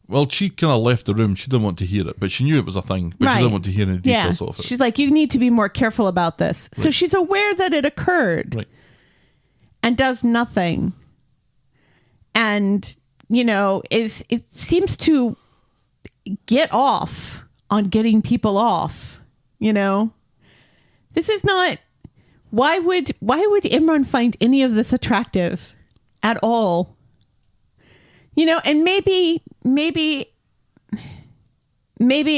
Well, she kind of left the room. She didn't want to hear it, but she knew it was a thing. But she didn't want to hear any details of it. She's like, you need to be more careful about this. So Right. she's aware that it occurred. Right. And does nothing. And, it seems to get off on getting people off, This is not, Why would Imran find any of this attractive at all? You know, and maybe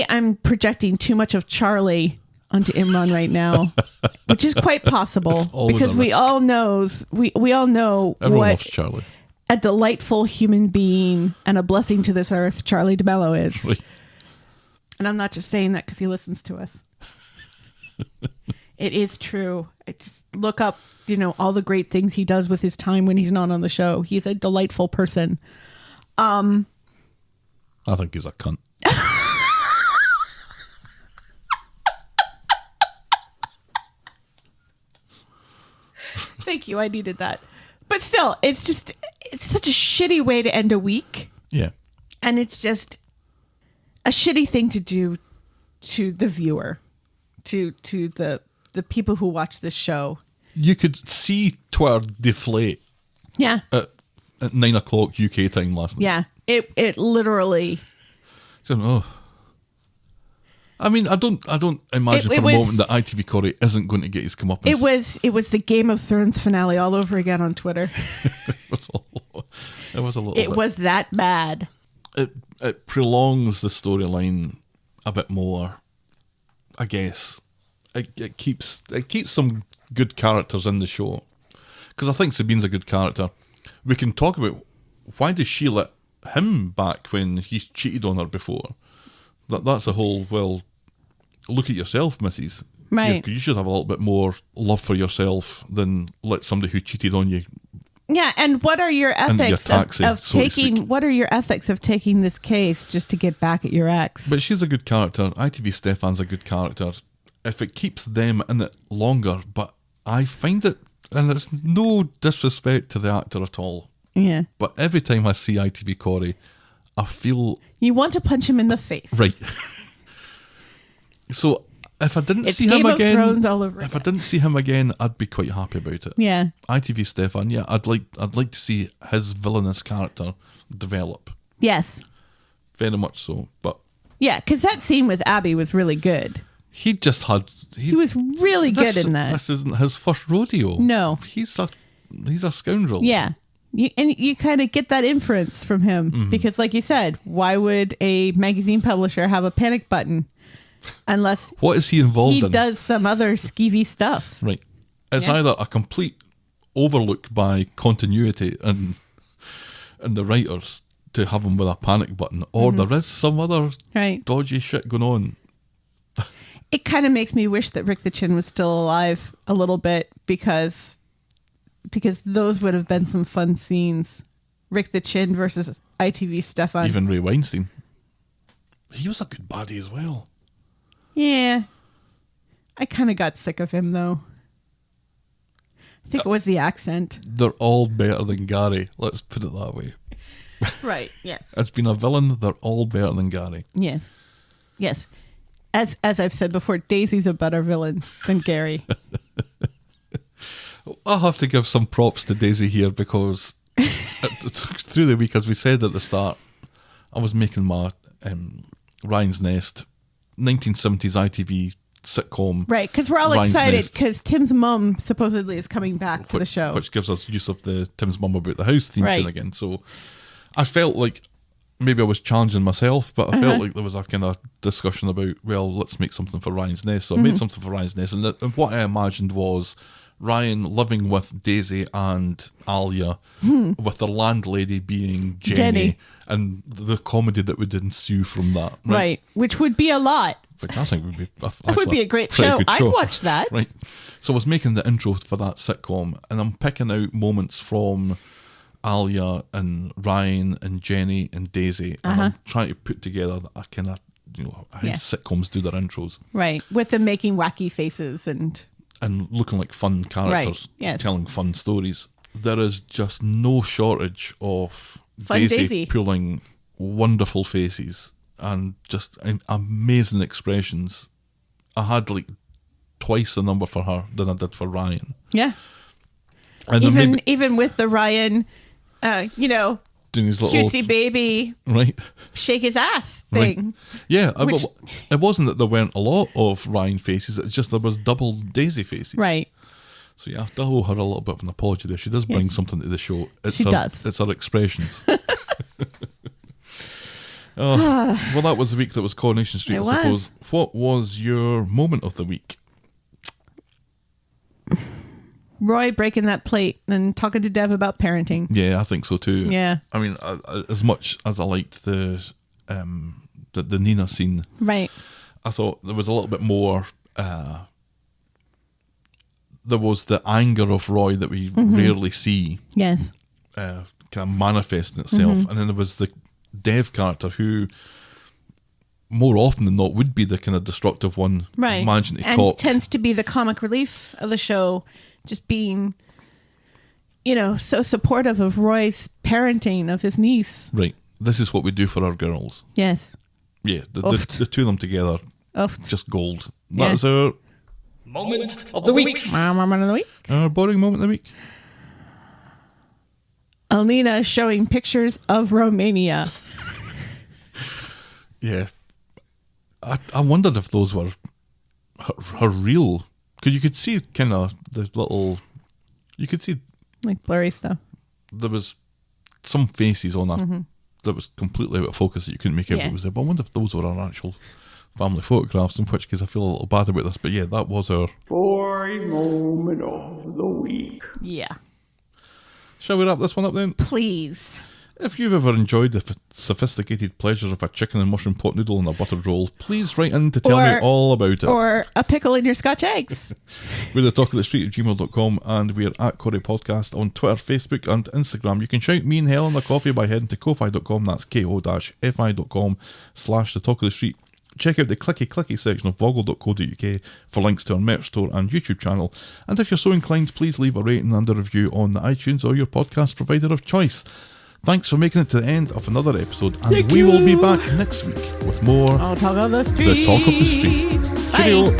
I'm projecting too much of Charlie onto Imran right now, which is quite possible because we all know Everyone what loves Charlie. a delightful human being and a blessing to this earth Charlie DeMello is. Right. And I'm not just saying that because he listens to us. It is true. I just look up, you know, all the great things he does with his time when he's not on the show. He's a delightful person. I think he's a cunt. Thank you. I needed that. But still, it's such a shitty way to end a week. Yeah. And it's just a shitty thing to do to the viewer, to the people who watch this show. You could see Twitter deflate Yeah. at 9 o'clock UK time last night. Yeah. It literally. So, oh. I mean, I don't imagine It for a was- moment that ITV Corrie isn't going to get his comeuppance. It was the Game of Thrones finale all over again on Twitter. It was a little It bit. was that bad. It prolongs the storyline a bit more, I guess. It keeps some good characters in the show, because I think Sabine's a good character. We can talk about why does she let him back when he's cheated on her before. That's a whole, well, look at yourself, missus. Right. You should have a little bit more love for yourself than let somebody who cheated on you. Yeah, and what are your Under your ethics taxi, of so to taking? speak. What are your ethics of taking this case just to get back at your ex? But she's a good character. ITV Stefan's a good character. If it keeps them in it longer, but I find it, and it's no disrespect to the actor at all, Yeah, but every time I see ITV Corrie, I feel you want to punch him in the face. right. So if I didn't It's see Game him of again, Thrones all over if I again. didn't see him again, I'd be quite happy about it. Yeah, ITV Stefan, yeah, I'd like to see his villainous character develop, yes, very much so. But yeah, because that scene with Abi was really good. he just had He was really good in that. This isn't his first rodeo. No. he's a scoundrel. Yeah. You kind of get that inference from him Mm-hmm. because, like you said, why would a magazine publisher have a panic button unless What is he involved he in? does some other skeevy stuff? Right. It's Yeah. either a complete overlook by continuity and the writers to have him with a panic button, or there is some other Right. dodgy shit going on. It kind of makes me wish that Rick the Chin was still alive a little bit because those would have been some fun scenes. Rick the Chin versus ITV Stefan. Even Ray Weinstein. He was a good baddie as well. Yeah. I kind of got sick of him, though. I think it was the accent. They're all better than Gary. Let's put it that way. Right, yes. It's been a villain. They're all better than Gary. Yes. Yes. As I've said before, Daisy's a better villain than Gary. I'll have to give some props to Daisy here because through the week, as we said at the start, I was making my Ryan's Nest 1970s ITV sitcom. Right, because we're all Ryan's excited Nest, because Tim's mum supposedly is coming back to the show. which gives us use of the Tim's Mum About the House theme Right. tune again. So I felt like maybe I was challenging myself, but I felt like there was a kind of discussion about, well, let's make something for Ryan's Nest. So I made something for Ryan's Nest, and what I imagined was Ryan living with Daisy and Alia, with the landlady being Jenny, and the comedy that would ensue from that. Right, which would be a lot. Which I think would be That would be a great pretty show. good I'd watch that. Right. So I was making the intro for that sitcom, and I'm picking out moments from Alia and Ryan and Jenny and Daisy, and I'm trying to put together a kind of, how Yeah. sitcoms do their intros, Right, with them making wacky faces and... looking like fun characters, yes. telling fun stories. There is just no shortage of Fun Daisy. pulling wonderful faces and just amazing expressions. I had like twice the number for her than I did for Ryan. Yeah. And then maybe Even with the Ryan, doing his little cutesy baby, right. shake his ass Right. thing. Yeah, Which- it wasn't that there weren't a lot of Ryan faces. It's just there was double Daisy faces. Right. So yeah, I owe her a little bit of an apology there. She does bring Yes. something to the show. She does. It's her expressions. Well, that was the week that was Coronation Street, It I suppose. was. What was your moment of the week? Roy breaking that plate and talking to Dev about parenting. Yeah, I think so too. Yeah. I mean, as much as I liked the Nina scene, Right. I thought there was a little bit more. There was the anger of Roy that we rarely see Yes. kind of manifesting itself, and then there was the Dev character who, more often than not, would be the kind of destructive one, Right. managing to and talk. tends to be the comic relief of the show, just being, so supportive of Roy's parenting of his niece. Right, this is what we do for our girls. Yes. Yeah, the Oofed. two of them together, Oofed. just gold. Yeah. That is our Moment of the week. Moment of the week. boring moment of the week. Alina showing pictures of Romania. Yeah, I wondered if those were her real, because you could see kind of the little, you could see Like blurry stuff. there was some faces on her that was completely out of focus that you couldn't make out Yeah. what was there. But I wonder if those were our actual family photographs, in which case I feel a little bad about this. But yeah, that was our Boring moment of the week. Yeah. Shall we wrap this one up then? Please. If you've ever enjoyed the sophisticated pleasures of a chicken and mushroom pot noodle and a buttered roll, please write in to tell me all about it. Or a pickle in your Scotch eggs. We're the talk of the street at gmail.com, and we're at Corrie Podcast on Twitter, Facebook and Instagram. You can shout me and Helen a coffee by heading to ko-fi.com, that's ko-fi.com/the talk of the street. Check out the clicky section of voggle.co.uk for links to our merch store and YouTube channel. And if you're so inclined, please leave a rating and a review on the iTunes or your podcast provider of choice. Thanks for making it to the end of another episode, and we will be back next week with more I'll talk of the street. The Talk of the Street. Bye. Cheerio.